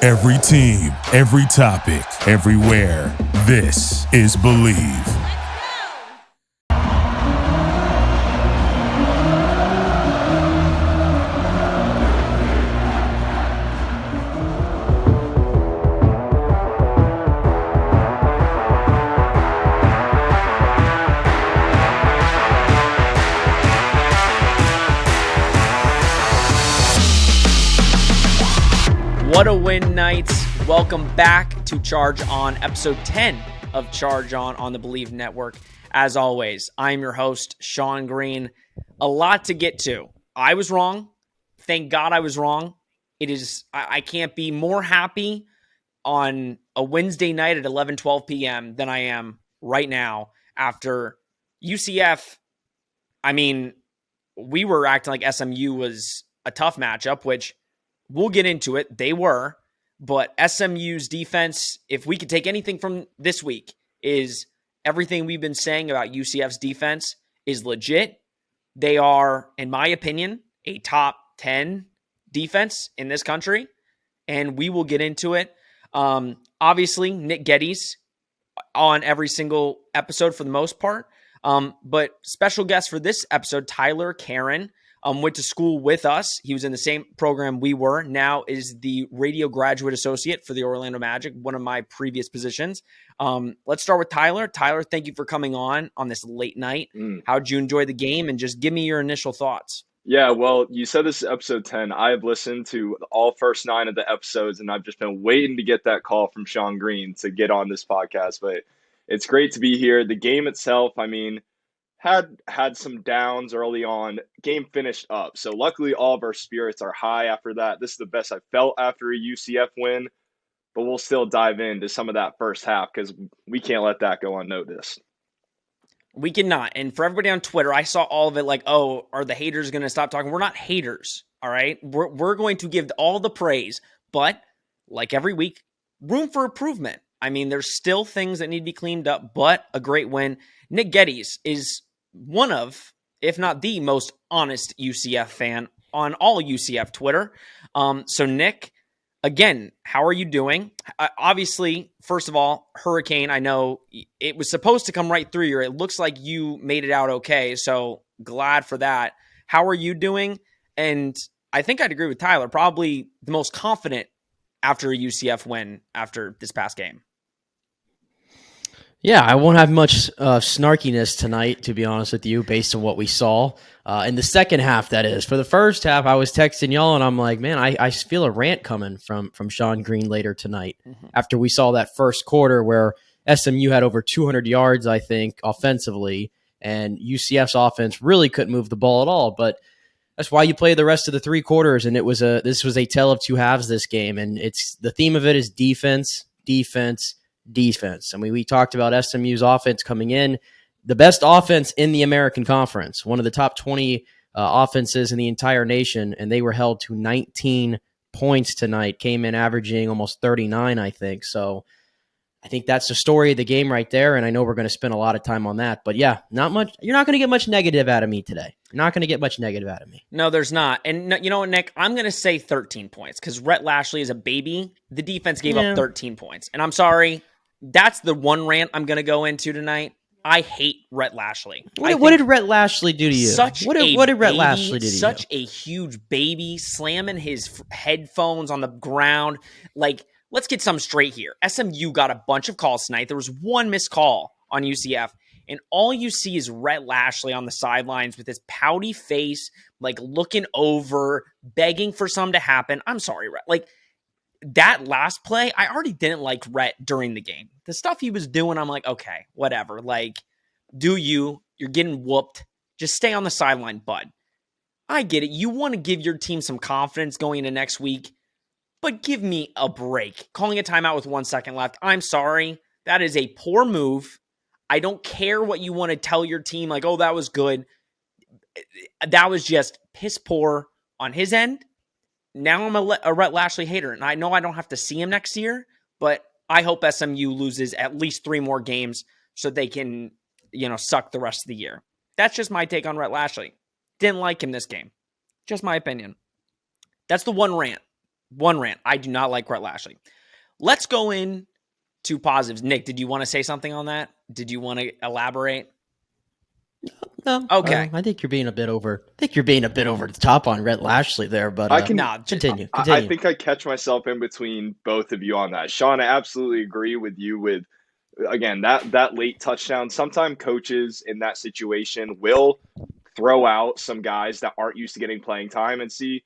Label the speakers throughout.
Speaker 1: Every team, every topic, everywhere. This is Believe.
Speaker 2: What a win, Knights. Welcome back to Charge On, episode 10 of Charge On the Believe Network. As always, I'm your host, Sean Green. A lot to get to. I was wrong. Thank God I was wrong. I can't be more happy on a Wednesday night at 11:12 p.m. than I am right now after UCF. I mean, we were acting like SMU was a tough matchup, which we'll get into it. They were. But SMU's defense, if we could take anything from this week, is everything we've been saying about UCF's defense is legit. They are, in my opinion, a top 10 defense in this country, and we will get into it. Obviously, Nick Geddes on every single episode for the most part. But special guest for this episode, Tyler Karen, went to school with us. He was in the same program we were. Now is the radio graduate associate for the Orlando Magic, one of my previous positions. Let's start with Tyler. Tyler, thank you for coming on this late night. How'd you enjoy the game? And just give me your initial thoughts.
Speaker 3: Yeah, well, you said this is episode 10. I have listened to all first 9 of the episodes, and I've just been waiting to get that call from Sean Green to get on this podcast. But it's great to be here. The game itself, I mean, had some downs early on. Game finished up. So luckily all of our spirits are high after that. This is the best I felt after a UCF win, but we'll still dive into some of that first half because we can't let that go unnoticed.
Speaker 2: We cannot. And for everybody on Twitter, I saw all of it like, oh, are the haters going to stop talking? We're not haters, all right? We're going to give all the praise, but like every week, room for improvement. I mean, there's still things that need to be cleaned up, but a great win. Nick Geddes is one of, if not the most honest UCF fan on all UCF Twitter. So Nick, again, how are you doing? Obviously, first of all, hurricane, I know it was supposed to come right through you. It looks like you made it out okay, so glad for that. How are you doing? And I think I'd agree with Tyler, probably the most confident after a UCF win after this past game.
Speaker 4: Yeah, I won't have much snarkiness tonight, to be honest with you, based on what we saw in the second half, that is. For the first half, I was texting y'all, and I'm like, man, I feel a rant coming from Sean Green later tonight after we saw that first quarter where SMU had over 200 yards, I think, offensively, and UCF's offense really couldn't move the ball at all. But that's why you play the rest of the three quarters, and this was a tale of two halves, this game, and the theme of it is defense, defense, defense. I mean, we talked about SMU's offense coming in, the best offense in the American Conference, one of the top 20 offenses in the entire nation, and they were held to 19 points tonight, came in averaging almost 39, I think. So I think that's the story of the game right there, and I know we're going to spend a lot of time on that. But yeah, not much. You're not going to get much negative out of me today. You're not going to get much negative out of me.
Speaker 2: No, there's not. And you know what, Nick? I'm going to say 13 points because Rhett Lashley is a baby. The defense gave up 13 points. And I'm sorry, that's the one rant I'm going to go into tonight. I hate Rhett Lashley.
Speaker 4: What did Rhett Lashley do to you? What did Rhett Lashley do to you?
Speaker 2: Such a huge baby, slamming his headphones on the ground. Like, let's get something straight here. SMU got a bunch of calls tonight. There was one missed call on UCF, and all you see is Rhett Lashley on the sidelines with his pouty face, like looking over, begging for something to happen. I'm sorry, Rhett. Like, that last play, I already didn't like Rhett during the game. The stuff he was doing, I'm like, okay, whatever. Like, you're getting whooped. Just stay on the sideline, bud. I get it. You want to give your team some confidence going into next week, but give me a break. Calling a timeout with 1 second left. I'm sorry. That is a poor move. I don't care what you want to tell your team, like, oh, that was good. That was just piss poor on his end. Now I'm a Rhett Lashley hater, and I know I don't have to see him next year, but I hope SMU loses at least 3 more games so they can, suck the rest of the year. That's just my take on Rhett Lashley. Didn't like him this game. Just my opinion. That's the one rant. one rant. I do not like Rhett Lashley. Let's go in to positives. Nick, did you want to say something on that? Did you want to elaborate?
Speaker 4: No.
Speaker 2: Okay.
Speaker 4: I think you're being a bit over. I think you're being a bit over the top on Rhett Lashley there, but continue.
Speaker 3: I think I catch myself in between both of you on that. Sean, I absolutely agree with you with, again, that late touchdown. Sometimes coaches in that situation will throw out some guys that aren't used to getting playing time and see,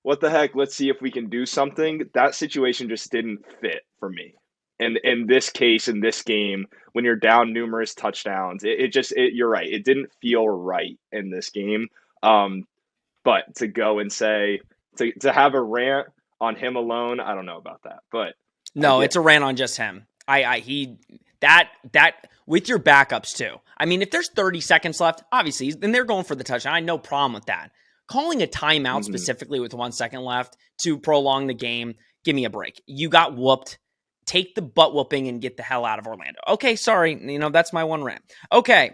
Speaker 3: what the heck, let's see if we can do something. That situation just didn't fit for me. And in this case, in this game, when you're down numerous touchdowns, you're right. It didn't feel right in this game. But to go and say, to have a rant on him alone, I don't know about that. But
Speaker 2: no, it's a rant on just him. That with your backups too. I mean, if there's 30 seconds left, obviously, then they're going for the touchdown. I have no problem with that. Calling a timeout specifically with 1 second left to prolong the game, give me a break. You got whooped. Take the butt whooping and get the hell out of Orlando. Okay, sorry. That's my one rant. Okay,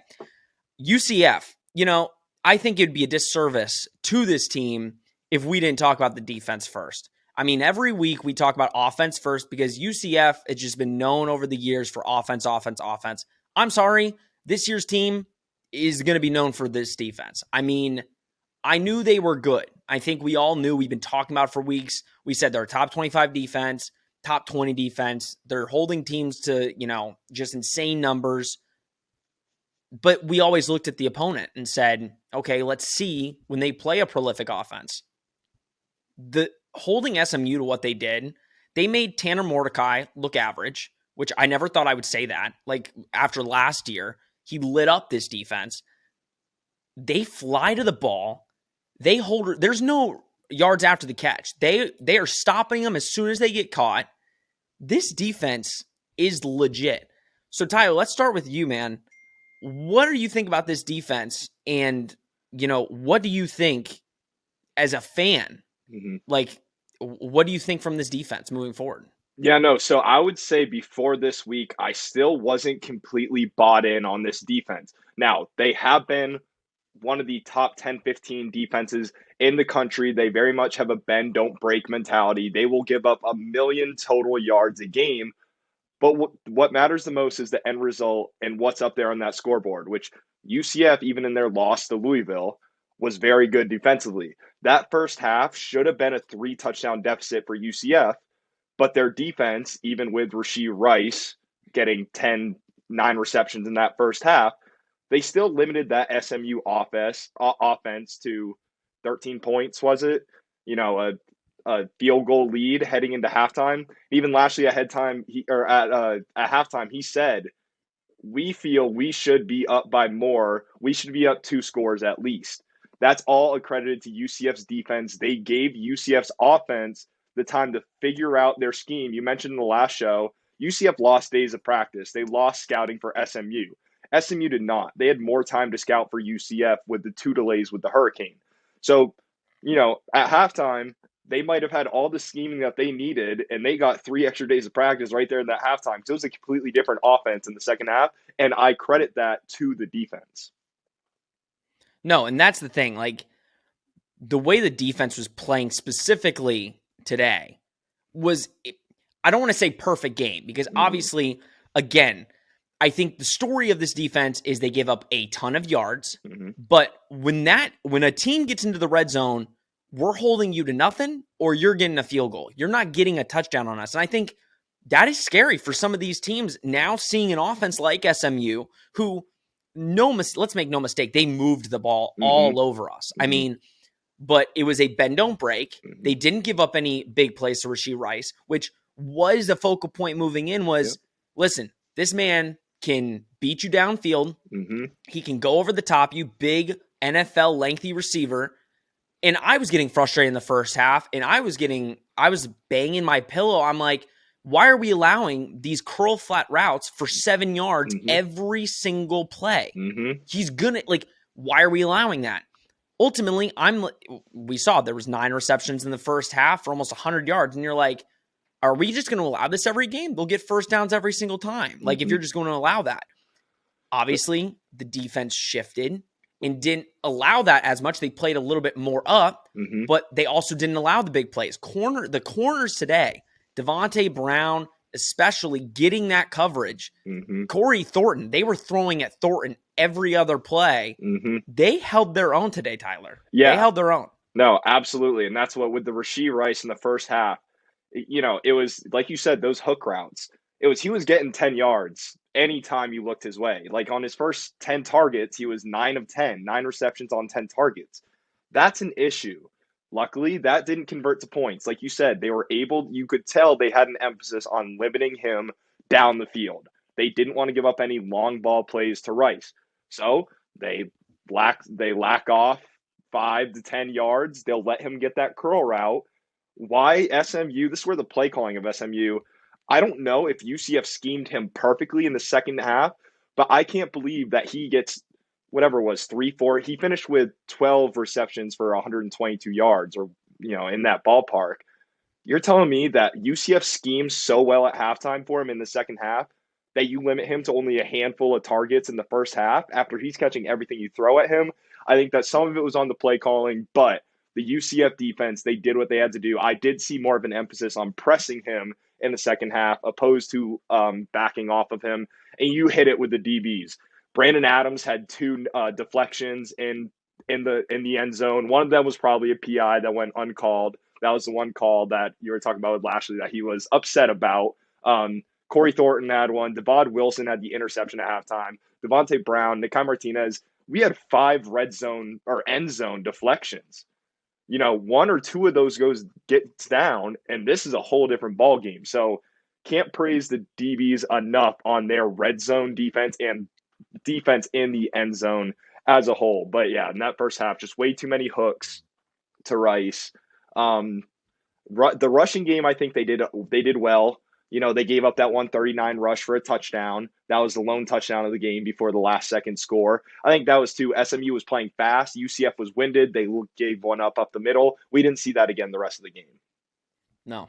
Speaker 2: UCF. I think it'd be a disservice to this team if we didn't talk about the defense first. I mean, every week we talk about offense first because UCF has just been known over the years for offense. I'm sorry. This year's team is going to be known for this defense. I mean, I knew they were good. I think we all knew. We've been talking about it for weeks. We said they're top 25 defense, top 20 defense. They're holding teams to, just insane numbers. But we always looked at the opponent and said, okay, let's see when they play a prolific offense. The holding SMU to what they did, they made Tanner Mordecai look average, which I never thought I would say that. Like after last year, he lit up this defense. They fly to the ball. They hold. There's no yards after the catch. They are stopping them as soon as they get caught. This defense is legit. So Tyler, let's start with you, man. What do you think about this defense? And, what do you think as a fan? Like, what do you think from this defense moving forward?
Speaker 3: Yeah, no. So I would say before this week, I still wasn't completely bought in on this defense. Now, they have been one of the top 10, 15 defenses in the country. They very much have a bend, don't break mentality. They will give up 1 million total yards a game. But what matters the most is the end result and what's up there on that scoreboard, which UCF, even in their loss to Louisville, was very good defensively. That first half should have been a 3-touchdown deficit for UCF, but their defense, even with Rashee Rice getting 9 receptions in that first half, they still limited that SMU offense to 13 points, was it? A field goal lead heading into halftime. Even Lashley at halftime, he said, we feel we should be up by more. We should be up 2 scores at least. That's all accredited to UCF's defense. They gave UCF's offense the time to figure out their scheme. You mentioned in the last show, UCF lost days of practice. They lost scouting for SMU. SMU did not. They had more time to scout for UCF with the 2 delays with the hurricane. So, at halftime, they might have had all the scheming that they needed, and they got 3 extra days of practice right there in that halftime. So it was a completely different offense in the second half, and I credit that to the defense.
Speaker 2: No, and that's the thing. Like, the way the defense was playing specifically today was, I don't want to say perfect game, because obviously, again, I think the story of this defense is they give up a ton of yards, but when a team gets into the red zone, we're holding you to nothing or you're getting a field goal. You're not getting a touchdown on us. And I think that is scary for some of these teams now seeing an offense like SMU who, let's make no mistake, they moved the ball all over us. I mean, but it was a bend, don't break. They didn't give up any big plays to Rashee Rice, which was the focal point moving in was, listen, this man can beat you downfield. He can go over the top, you big NFL lengthy receiver. And I was getting frustrated in the first half, and I was banging my pillow. I'm like, why are we allowing these curl flat routes for 7 yards every single play? He's gonna, why are we allowing that? Ultimately, we saw there was 9 receptions in the first half for almost 100 yards, and you're like, are we just going to allow this every game? They'll get first downs every single time. Like, if you're just going to allow that. Obviously, the defense shifted. and didn't allow that as much. They played a little bit more up,
Speaker 3: Mm-hmm.
Speaker 2: but they also didn't allow the big plays. The corners today, Devontae Brown, especially getting that coverage.
Speaker 3: Mm-hmm.
Speaker 2: Corey Thornton, they were throwing at Thornton every other play.
Speaker 3: Mm-hmm.
Speaker 2: They held their own today, Tyler.
Speaker 3: Yeah.
Speaker 2: They held their own.
Speaker 3: No, absolutely. And that's what with the Rashee Rice in the first half, it was like you said, those hook routes. He was getting 10 yards anytime you looked his way. Like on his first 10 targets, he was 9 of 10, 9 receptions on 10 targets. That's an issue. Luckily, that didn't convert to points. Like you said, you could tell they had an emphasis on limiting him down the field. They didn't want to give up any long ball plays to Rice. So they lack off 5 to 10 yards. They'll let him get that curl route. Why SMU? This is where the play calling of SMU. I don't know if UCF schemed him perfectly in the second half, but I can't believe that he gets whatever it was 3-4. He finished with 12 receptions for 122 yards, or in that ballpark. You're telling me that UCF schemes so well at halftime for him in the second half that you limit him to only a handful of targets in the first half after he's catching everything you throw at him? I think that some of it was on the play calling, but the UCF defense, they did what they had to do. I did see more of an emphasis on pressing him in the second half opposed to backing off of him. And you hit it with the DBs. Brandon Adams had 2 deflections in the end zone. One of them was probably a PI that went uncalled. That was the one call that you were talking about with Lashley that he was upset about. Corey Thornton had one. Devon Wilson had the interception at halftime. Devontae Brown, Nikai Martinez. We had 5 red zone or end zone deflections. 1 or 2 of those gets down, and this is a whole different ball game. So can't praise the DBs enough on their red zone defense and defense in the end zone as a whole. But yeah, in that first half, just way too many hooks to Rice. The rushing game, I think they did well. They gave up that 139 rush for a touchdown. That was the lone touchdown of the game before the last second score. I think that was too. SMU was playing fast. UCF was winded. They gave one up the middle. We didn't see that again the rest of the game.
Speaker 2: No.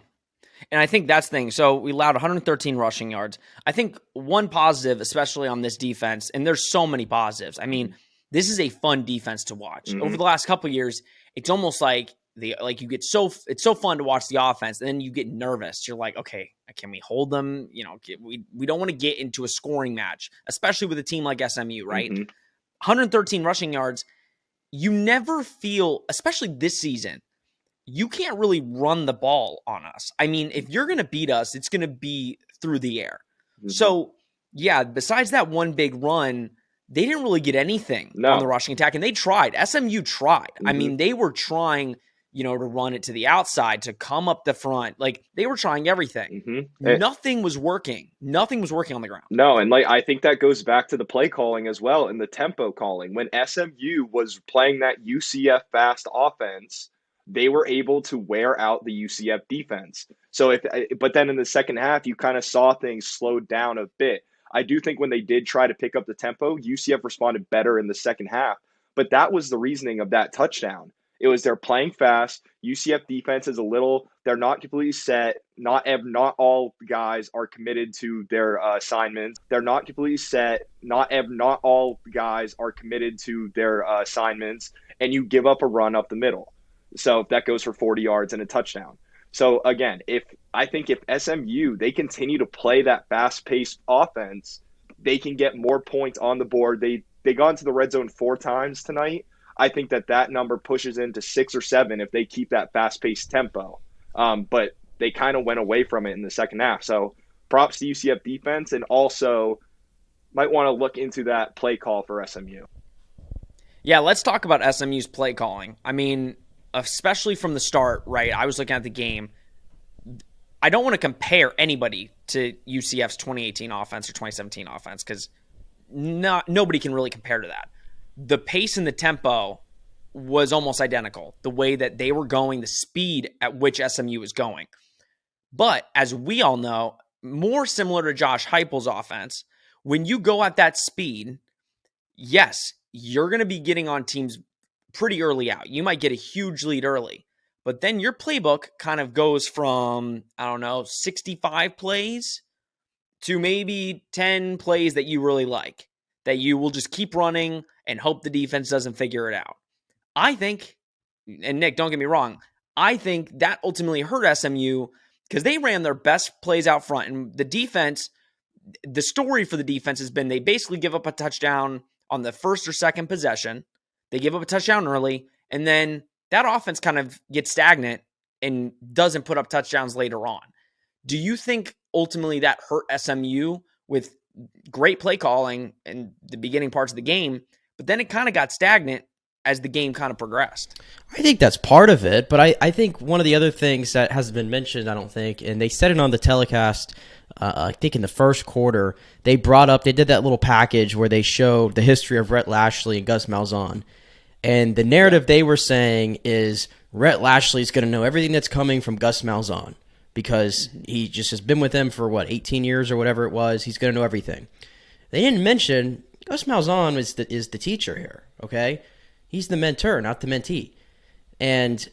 Speaker 2: And I think that's the thing. So we allowed 113 rushing yards. I think one positive, especially on this defense, and there's so many positives. I mean, this is a fun defense to watch.
Speaker 3: Mm-hmm.
Speaker 2: Over the last couple of years, it's almost like it's so fun to watch the offense, and then you get nervous. You're like, okay, can we hold them? We don't want to get into a scoring match, especially with a team like SMU, right?
Speaker 3: Mm-hmm.
Speaker 2: 113 rushing yards. You never feel, especially this season, you can't really run the ball on us. I mean, if you're going to beat us, it's going to be through the air. Mm-hmm. So, yeah, besides that one big run, they didn't really get anything on the rushing attack, and they tried. SMU tried. Mm-hmm. I mean, they were trying, to run it to the outside, to come up the front. Like, they were trying everything. Mm-hmm. Nothing was working. Nothing was working on the ground.
Speaker 3: No, and I think that goes back to the play calling as well and the tempo calling. When SMU was playing that UCF fast offense, they were able to wear out the UCF defense. But then in the second half, you kind of saw things slowed down a bit. I do think when they did try to pick up the tempo, UCF responded better in the second half. But that was the reasoning of that touchdown. It was they're playing fast. UCF defense is they're not completely set. Not all guys are committed to their assignments. They're not completely set. Not all guys are committed to their assignments. And you give up a run up the middle. So that goes for 40 yards and a touchdown. So again, if SMU, they continue to play that fast-paced offense, they can get more points on the board. They got into the red zone 4 times tonight. I think that number pushes into 6 or 7 if they keep that fast-paced tempo. But they kind of went away from it in the second half. So props to UCF defense, and also might want to look into that play call for SMU.
Speaker 2: Yeah, let's talk about SMU's play calling. I mean, especially from the start, right? I was looking at the game. I don't want to compare anybody to UCF's 2018 offense or 2017 offense because nobody can really compare to that. The pace and the tempo was almost identical. The way that they were going, the speed at which SMU was going. But as we all know, more similar to Josh Heupel's offense, when you go at that speed, yes, you're going to be getting on teams pretty early out. You might get a huge lead early, but then your playbook kind of goes from, 65 plays to maybe 10 plays that you really like, that you will just keep running and hope the defense doesn't figure it out. I think, and Nick, don't get me wrong, I think that ultimately hurt SMU because they ran their best plays out front. And the defense, the story for the defense has been they basically give up a touchdown on the first or second possession. They give up a touchdown early, and then that offense kind of gets stagnant and doesn't put up touchdowns later on. Do you think ultimately that hurt SMU with great play calling in the beginning parts of the game, but then it kind of got stagnant as the game kind of progressed?
Speaker 4: I think that's part of it, but I think one of the other things that hasn't been mentioned, I don't think, and they said it on the telecast, I think in the first quarter, they did that little package where they showed the history of Rhett Lashley and Gus Malzahn. And the narrative they were saying is Rhett Lashley is going to know everything that's coming from Gus Malzahn because he just has been with them for, 18 years or whatever it was. He's going to know everything. They didn't mention Gus Malzahn is the teacher here, okay? He's the mentor, not the mentee. And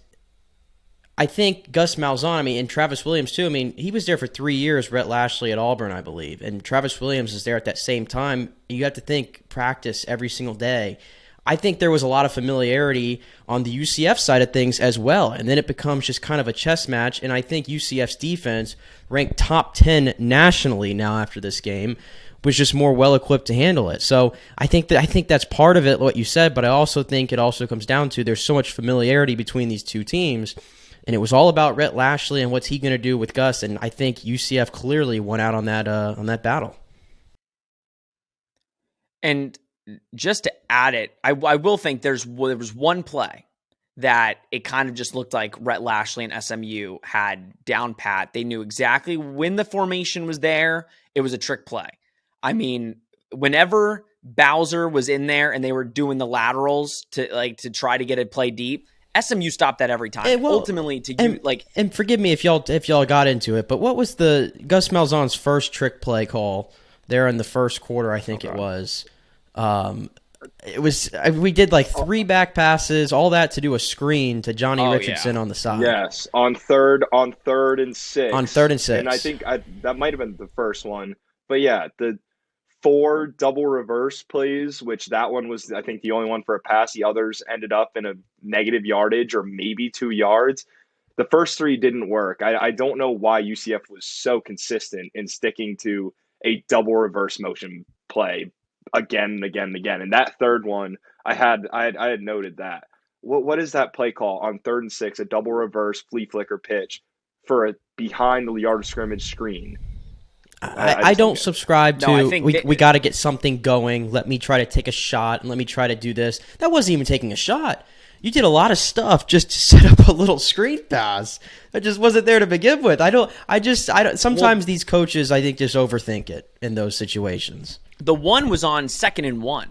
Speaker 4: I think Gus Malzahn, and Travis Williams too, he was there for 3 years, Rhett Lashley at Auburn, I believe. And Travis Williams is there at that same time. You have to think practice every single day. I think there was a lot of familiarity on the UCF side of things as well. And then it becomes just kind of a chess match. And I think UCF's defense, ranked top 10 nationally now after this game, was just more well-equipped to handle it. So I think that's part of it, what you said, but I also think it also comes down to there's so much familiarity between these two teams, and it was all about Rhett Lashley and what's he going to do with Gus, and I think UCF clearly won out on that battle.
Speaker 2: And just to add it, I will think there was one play that it kind of just looked like Rhett Lashley and SMU had down pat. They knew exactly when the formation was there. It was a trick play. Whenever Bowser was in there and they were doing the laterals to try to get a play deep, SMU stopped that every time. And
Speaker 4: forgive me if y'all got into it, but what was the Gus Malzahn's first trick play call there in the first quarter? I think it was. We did 3 back passes, all that to do a screen to Johnny Richardson on the side.
Speaker 3: Yes, on third and 6.
Speaker 4: On 3rd and 6.
Speaker 3: And I think that might have been the first one. But yeah, the 4 double reverse plays, which that one was, I think, the only one for a pass. The others ended up in a negative yardage or maybe 2 yards. The first 3 didn't work. I don't know why UCF was so consistent in sticking to a double reverse motion play again and again and again. And that third one, I had noted that. What is that play call on 3rd and 6, a double reverse flea flicker pitch for a behind the yard of scrimmage screen?
Speaker 4: I don't subscribe to we got to get something going. Let me try to take a shot and let me try to do this. That wasn't even taking a shot. You did a lot of stuff just to set up a little screen pass. That just wasn't there to begin with. I don't. Sometimes these coaches, I think, just overthink it in those situations.
Speaker 2: The one was on 2nd and 1.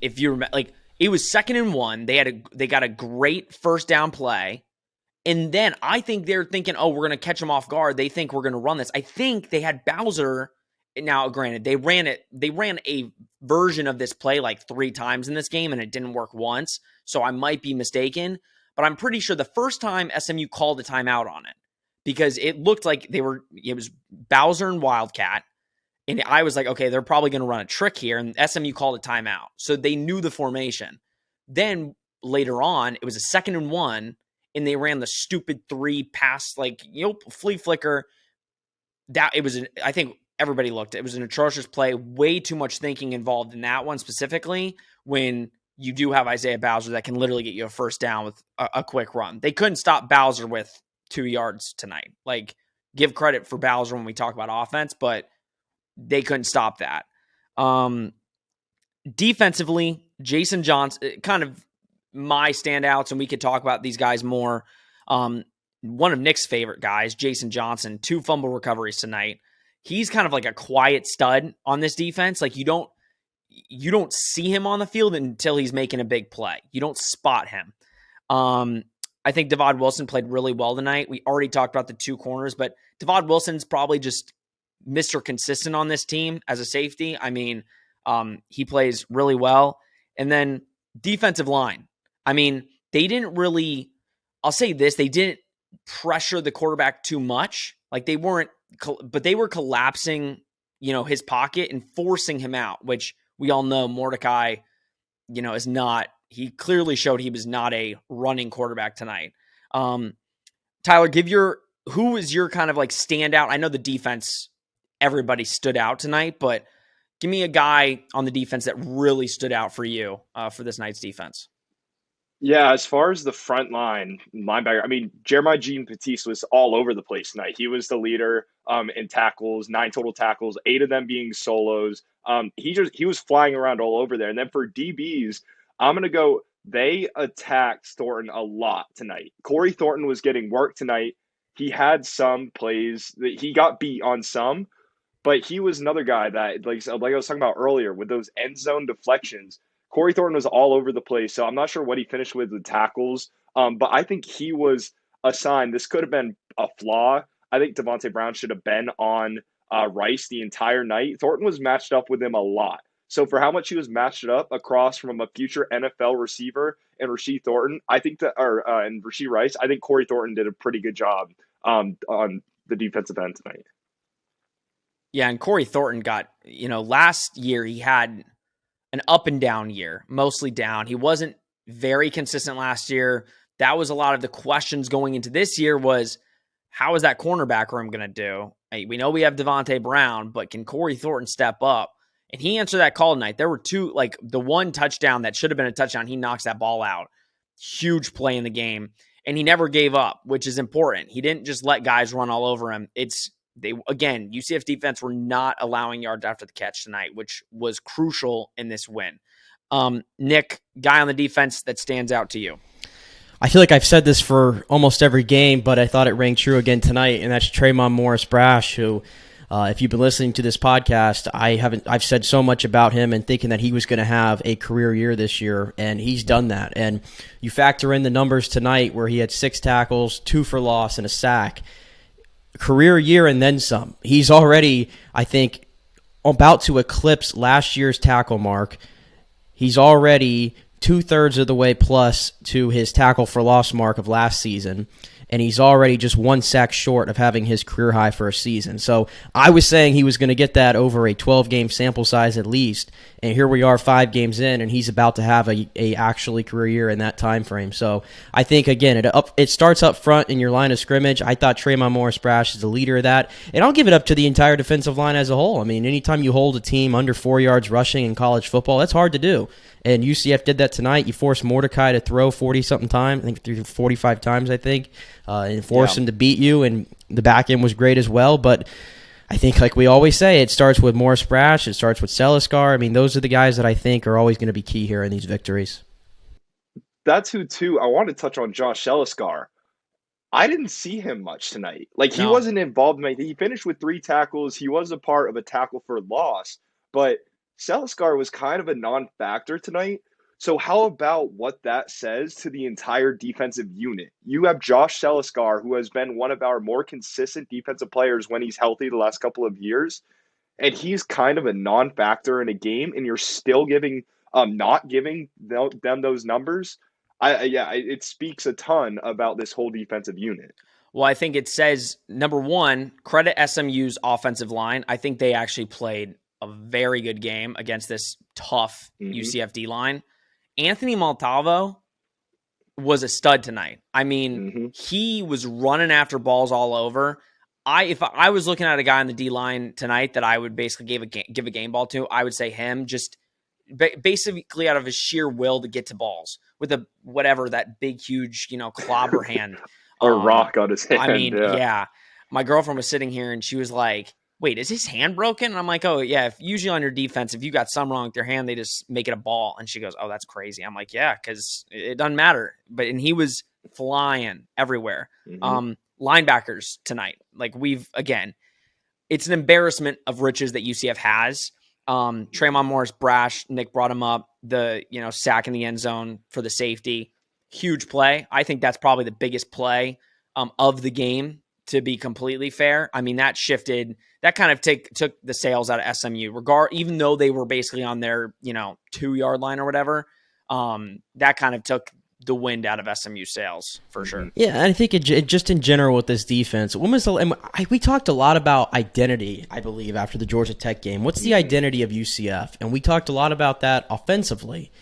Speaker 2: If you remember, it was 2nd and 1. They got a great first down play. And then I think they're thinking, we're going to catch them off guard. They think we're going to run this. I think they had Bowser. Now, granted, they ran a version of this play 3 times in this game, and it didn't work once. So I might be mistaken. But I'm pretty sure the first time SMU called a timeout on it because it looked like it was Bowser and Wildcat. And I was like, okay, they're probably going to run a trick here. And SMU called a timeout. So they knew the formation. Then later on, it was a 2nd and 1. And they ran the stupid 3 pass, flea flicker. I think everybody looked. It was an atrocious play. Way too much thinking involved in that one specifically when you do have Isaiah Bowser that can literally get you a first down with a quick run. They couldn't stop Bowser with 2 yards tonight. Give credit for Bowser when we talk about offense, but they couldn't stop that. Defensively, Jason Johnson, kind of my standouts, and we could talk about these guys more. One of Nick's favorite guys, Jason Johnson, 2 fumble recoveries tonight. He's kind of like a quiet stud on this defense. You don't see him on the field until he's making a big play. You don't spot him. I think Devod Wilson played really well tonight. We already talked about the 2 corners, but Devod Wilson's probably just Mr. Consistent on this team as a safety. He plays really well. And then defensive line. They didn't really, I'll say this, they didn't pressure the quarterback too much. They weren't, but they were collapsing, his pocket and forcing him out, which we all know Mordecai is not. He clearly showed he was not a running quarterback tonight. Tyler, who was your kind of like standout? I know the defense, everybody stood out tonight, but give me a guy on the defense that really stood out for you for this night's defense.
Speaker 3: Yeah, as far as the front line linebacker, I mean, Jeremiah Jean-Baptiste was all over the place tonight. He was the leader in tackles, 9 total tackles, 8 of them being solos. He was flying around all over there. And then for DBs, I'm going to go, they attacked Thornton a lot tonight. Corey Thornton was getting work tonight. He had some plays that he got beat on some, but he was another guy that, like I was talking about earlier, with those end zone deflections, Corey Thornton was all over the place. So I'm not sure what he finished with the tackles, but I think he was a sign. This could have been a flaw. I think Devontae Brown should have been on Rice the entire night. Thornton was matched up with him a lot. So for how much he was matched up across from a future NFL receiver and Rasheed Thornton, I think and Rasheed Rice, I think Corey Thornton did a pretty good job on the defensive end tonight.
Speaker 2: Yeah, and Corey Thornton got, last year he had an up and down year, mostly down. He wasn't very consistent last year. That was a lot of the questions going into this year was, how is that cornerback room going to do? Hey, we know we have Devontae Brown, but can Corey Thornton step up? And he answered that call tonight. There were 2, like the one touchdown that should have been a touchdown, he knocks that ball out. Huge play in the game. And he never gave up, which is important. He didn't just let guys run all over him. UCF defense were not allowing yards after the catch tonight, which was crucial in this win. Nick, guy on the defense that stands out to you.
Speaker 4: I feel like I've said this for almost every game, but I thought it rang true again tonight, and that's Tremont Morris-Brash, who, if you've been listening to this podcast, I've said so much about him and thinking that he was going to have a career year this year, and he's done that. And you factor in the numbers tonight where he had 6 tackles, 2 for loss, and a sack. Career year and then some. He's already, I think, about to eclipse last year's tackle mark. He's already 2/3 of the way plus to his tackle for loss mark of last season, and he's already just 1 sack short of having his career high for a season. So I was saying he was going to get that over a 12-game sample size at least, and here we are 5 games in, and he's about to have a actually career year in that time frame. So I think, again, it starts up front in your line of scrimmage. I thought Tremont Morris-Brash is the leader of that, and I'll give it up to the entire defensive line as a whole. I mean, anytime you hold a team under 4 yards rushing in college football, that's hard to do. And UCF did that tonight. You forced Mordecai to throw 40-something times, I think 45 times, and forced him to beat you, and the back end was great as well. But I think, like we always say, it starts with Morris-Brash, it starts with Celiscar. I mean, those are the guys that I think are always going to be key here in these victories.
Speaker 3: That's who, too. I want to touch on Josh Celiscar. I didn't see him much tonight. He wasn't involved. He finished with 3 tackles. He was a part of a tackle for loss, but Celiscar was kind of a non-factor tonight. So how about what that says to the entire defensive unit? You have Josh Celiscar, who has been one of our more consistent defensive players when he's healthy the last couple of years, and he's kind of a non-factor in a game, and you're still not giving them those numbers. It speaks a ton about this whole defensive unit.
Speaker 2: Well, I think it says, number one, credit SMU's offensive line. I think they actually played a very good game against this tough UCF D line. Anthony Montalvo was a stud tonight. I mean, he was running after balls all over. If I was looking at a guy on the D line tonight that I would basically give a game ball to, I would say him, just basically out of his sheer will to get to balls with that big, huge, clobber hand.
Speaker 3: Or rock on his hand.
Speaker 2: I mean, yeah. My girlfriend was sitting here and she was like, wait, is his hand broken? And I'm like, oh, yeah. Usually on your defense, if you got something wrong with your hand, they just make it a ball. And she goes, oh, that's crazy. I'm like, yeah, because it doesn't matter. And he was flying everywhere. Linebackers tonight, it's an embarrassment of riches that UCF has. Tremont Morris-Brash, Nick brought him up, the sack in the end zone for the safety. Huge play. I think that's probably the biggest play of the game, to be completely fair. I mean, that kind of took the sails out of SMU, even though they were basically on their 2-yard line or whatever. That kind of took the wind out of SMU sails for sure.
Speaker 4: Yeah, and I think just in general with this defense, we talked a lot about identity, I believe, after the Georgia Tech game. What's the identity of UCF? And we talked a lot about that offensively.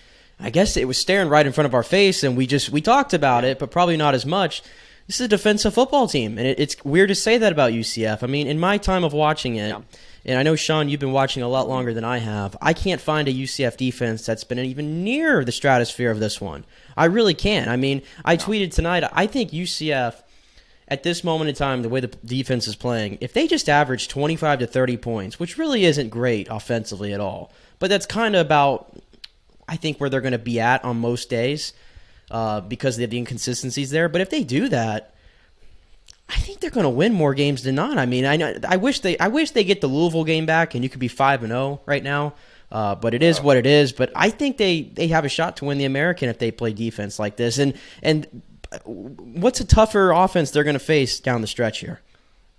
Speaker 4: I guess it was staring right in front of our face, and we talked about it, but probably not as much. This is a defensive football team, and it's weird to say that about UCF. I mean, in my time of watching it, and I know, Sean, you've been watching a lot longer than I have, I can't find a UCF defense that's been even near the stratosphere of this one. I really can't. I mean, I tweeted tonight, I think UCF, at this moment in time, the way the defense is playing, if they just average 25 to 30 points, which really isn't great offensively at all, but that's kind of about, I think, where they're going to be at on most days because of the inconsistencies there. But if they do that, I think they're going to win more games than not. I mean, I wish they get the Louisville game back and you could be 5-0 right now. But it is what it is. But I think they have a shot to win the American if they play defense like this. And what's a tougher offense they're going to face down the stretch here?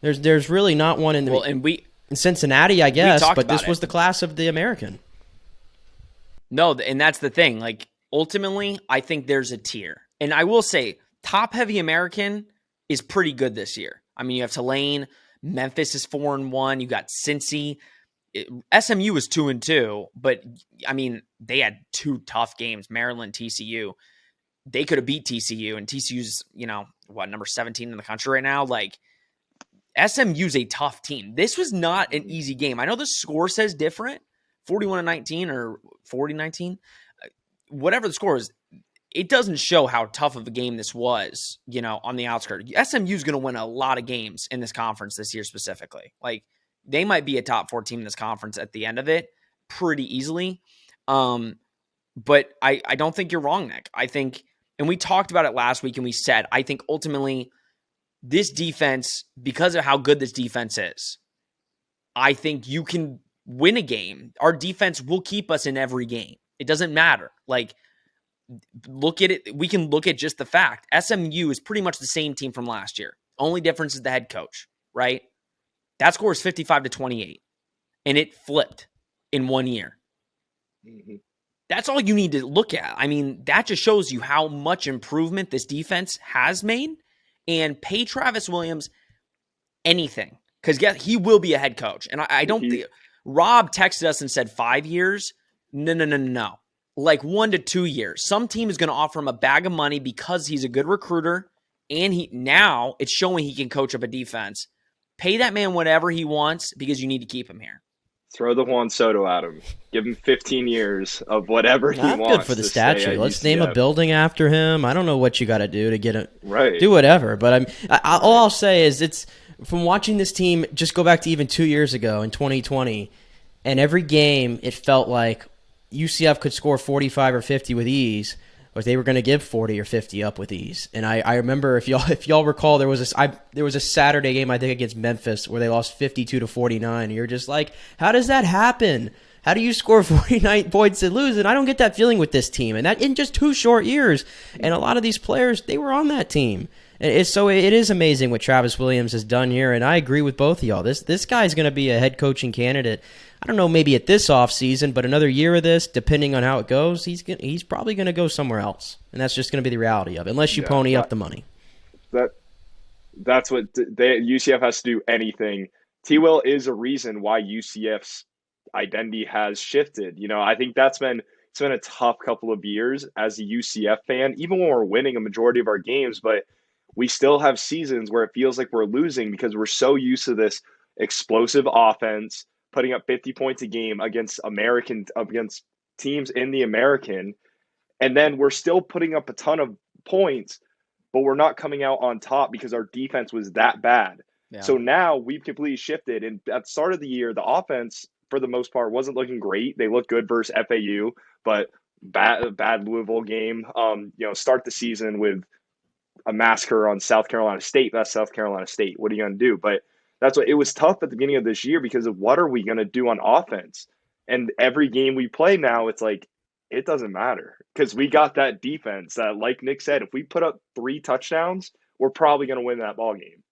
Speaker 4: There's really not one in in Cincinnati, I guess. But this was the class of the American.
Speaker 2: No, and that's the thing. Like, ultimately, I think there's a tier. And I will say, top-heavy American is pretty good this year. I mean, you have Tulane, Memphis is 4-1, you got Cincy. SMU was 2-2, but I mean, they had two tough games, Maryland, TCU. They could have beat TCU, and TCU's, number 17 in the country right now. Like, SMU's a tough team. This was not an easy game. I know the score says different, 41-19 or 40-19, whatever the score is. It doesn't show how tough of a game this was, on the outskirts. SMU's going to win a lot of games in this conference this year specifically. Like, they might be a top 4 team in this conference at the end of it pretty easily. But I don't think you're wrong, Nick. I think, and we talked about it last week, and we said, I think ultimately this defense, because of how good this defense is, I think you can win a game. Our defense will keep us in every game. It doesn't matter. Like, look at it. We can look at just the fact SMU is pretty much the same team from last year. Only difference is the head coach, right? That score is 55-28, and it flipped in 1 year.
Speaker 3: Mm-hmm.
Speaker 2: That's all you need to look at. I mean, that just shows you how much improvement this defense has made. And pay Travis Williams anything, because he will be a head coach. And I don't think Rob texted us and said 5 years. No. Like 1 to 2 years. Some team is going to offer him a bag of money because he's a good recruiter, and now it's showing he can coach up a defense. Pay that man whatever he wants because you need to keep him here.
Speaker 3: Throw the Juan Soto at him. Give him 15 years of whatever he wants.
Speaker 4: Good for the statue. Let's name a building after him. I don't know what you got to do to get it.
Speaker 3: Right.
Speaker 4: Do whatever. But all I'll say is it's from watching this team. Just go back to even 2 years ago in 2020, and every game it felt like UCF could score 45 or 50 with ease, or they were going to give 40 or 50 up with ease. And I remember, if y'all recall, there was a Saturday game, I think, against Memphis where they lost 52-49. And you're just like, how does that happen? How do you score 49 points and lose? And I don't get that feeling with this team. And that in just 2 short years. And a lot of these players, they were on that team. And it is amazing what Travis Williams has done here. And I agree with both of y'all. This guy's going to be a head coaching candidate. I don't know, maybe at this offseason, but another year of this, depending on how it goes, he's probably going to go somewhere else. And that's just going to be the reality of it, unless you pony up the money.
Speaker 3: That's what UCF has to do anything. T-Will is a reason why UCF's identity has shifted. I think it's been a tough couple of years as a UCF fan, even when we're winning a majority of our games, but we still have seasons where it feels like we're losing because we're so used to this explosive offense, putting up 50 points a game against teams in the American. And then we're still putting up a ton of points, but we're not coming out on top because our defense was that bad. Yeah. So now we've completely shifted. And at the start of the year, the offense, for the most part, wasn't looking great. They looked good versus FAU, but bad Louisville game. Start the season with a massacre on South Carolina State. That's South Carolina State. What are you going to do? But that's what it was tough at the beginning of this year because of what are we going to do on offense? And every game we play now, it's like, it doesn't matter because we got that defense that, like Nick said, if we put up 3 touchdowns, we're probably going to win that ball game.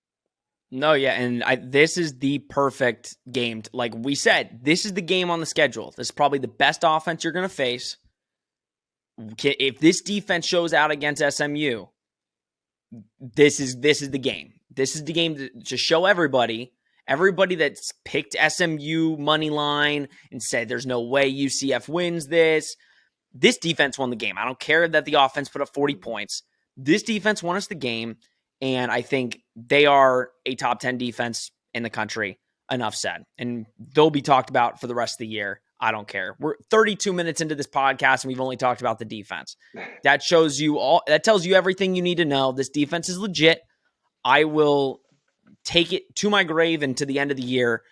Speaker 2: No, yeah, and this is the perfect game. Like we said, this is the game on the schedule. This is probably the best offense you're going to face. If this defense shows out against SMU, this is the game. This is the game to show everybody that's picked SMU money line and said there's no way UCF wins this. this defense won the game. I don't care that the offense put up 40 points. This defense won us the game, and I think they are a top 10 defense in the country. Enough said. And they'll be talked about for the rest of the year. I don't care. We're 32 minutes into this podcast, and we've only talked about the defense. That shows you all. That tells you everything you need to know. This defense is legit. I will take it to my grave and to the end of the year.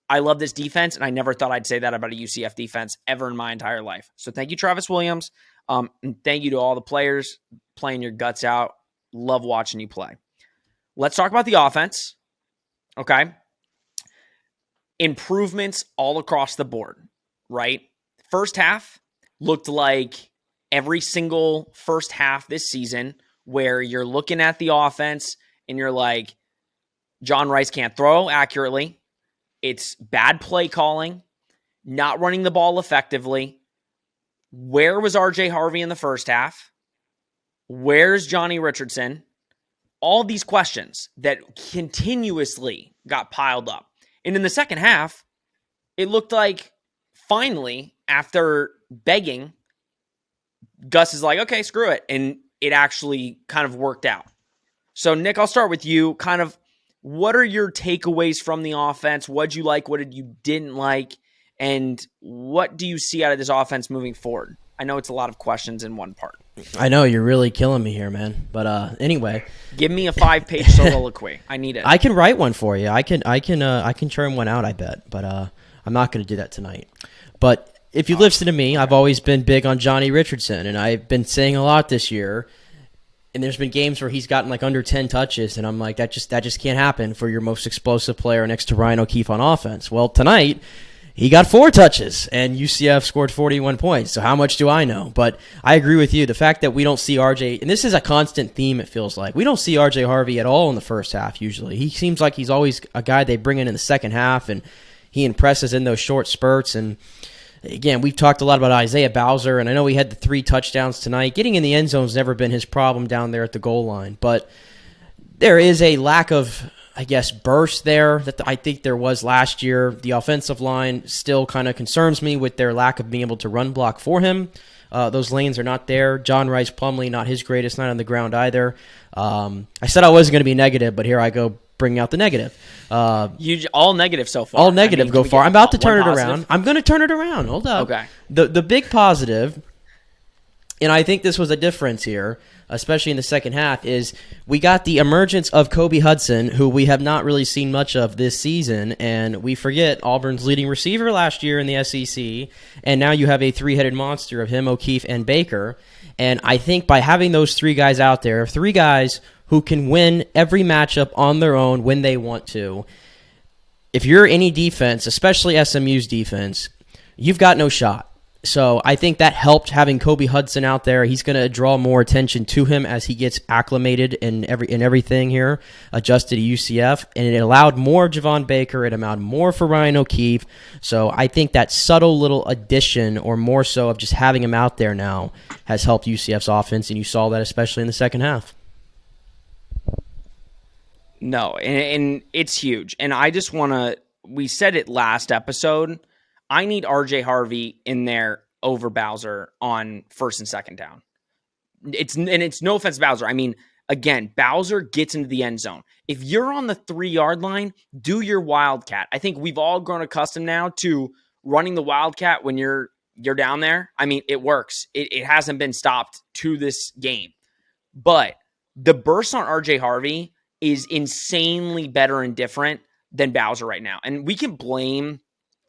Speaker 2: I love this defense, and I never thought I'd say that about a UCF defense ever in my entire life. So thank you, Travis Williams, and thank you to all the players playing your guts out. Love watching you play. Let's talk about the offense, okay? Improvements all across the board, right? First half looked like every single first half this season where you're looking at the offense and you're like, John Rice can't throw accurately. It's bad play calling, not running the ball effectively. Where was RJ Harvey in the first half? Where's Johnny Richardson? All these questions that continuously got piled up. And in the second half, it looked like finally, after begging, Gus is like, okay, screw it. And it actually kind of worked out. So, Nick, I'll start with you. Kind of, what are your takeaways from the offense? What did you like? What did you didn't like? And what do you see out of this offense moving forward? I know it's a lot of questions in one part.
Speaker 4: I know you're really killing me here, man. But anyway,
Speaker 2: give me a 5-page soliloquy. I need it.
Speaker 4: I can write one for you. I can churn one out, I bet. But I'm not going to do that tonight. But if you listen to me, I've always been big on Johnny Richardson, and I've been saying a lot this year. And there's been games where he's gotten like under 10 touches, and I'm like, that just can't happen for your most explosive player next to Ryan O'Keefe on offense. Well, tonight, he got 4 touches, and UCF scored 41 points. So how much do I know? But I agree with you. The fact that we don't see RJ, and this is a constant theme, it feels like. We don't see RJ Harvey at all in the first half, usually. He seems like he's always a guy they bring in the second half, and he impresses in those short spurts. And again, we've talked a lot about Isaiah Bowser, and I know he had the 3 touchdowns tonight. Getting in the end zone has never been his problem down there at the goal line. But there is a lack of, I guess, burst there that I think there was last year. The offensive line still kind of concerns me with their lack of being able to run block for him. Those lanes are not there. John Rice Plumlee, not his greatest night on the ground either. I said I wasn't going to be negative, but here I go bringing out the negative.
Speaker 2: You all negative so far.
Speaker 4: All negative go far. I'm about to turn it around. I'm going to turn it around. Hold up.
Speaker 2: Okay.
Speaker 4: The big positive, and I think this was a difference here, especially in the second half, is we got the emergence of Kobe Hudson, who we have not really seen much of this season, and we forget Auburn's leading receiver last year in the SEC, and now you have a 3-headed monster of him, O'Keefe, and Baker. And I think by having those 3 guys out there, 3 guys who can win every matchup on their own when they want to, if you're any defense, especially SMU's defense, you've got no shot. So I think that helped having Kobe Hudson out there. He's going to draw more attention to him as he gets acclimated in everything here, adjusted to UCF, and it allowed more Javon Baker. It allowed more for Ryan O'Keefe. So I think that subtle little addition, or more so of just having him out there now, has helped UCF's offense, and you saw that especially in the second half.
Speaker 2: No, and it's huge. And I just want to, we said it last episode, I need RJ Harvey in there over Bowser on first and second down. It's no offense to Bowser. I mean, again, Bowser gets into the end zone. If you're on the 3-yard line, do your wildcat. I think we've all grown accustomed now to running the wildcat when you're down there. I mean, it works. It hasn't been stopped to this game. But the burst on RJ Harvey is insanely better and different than Bowser right now. And we can blame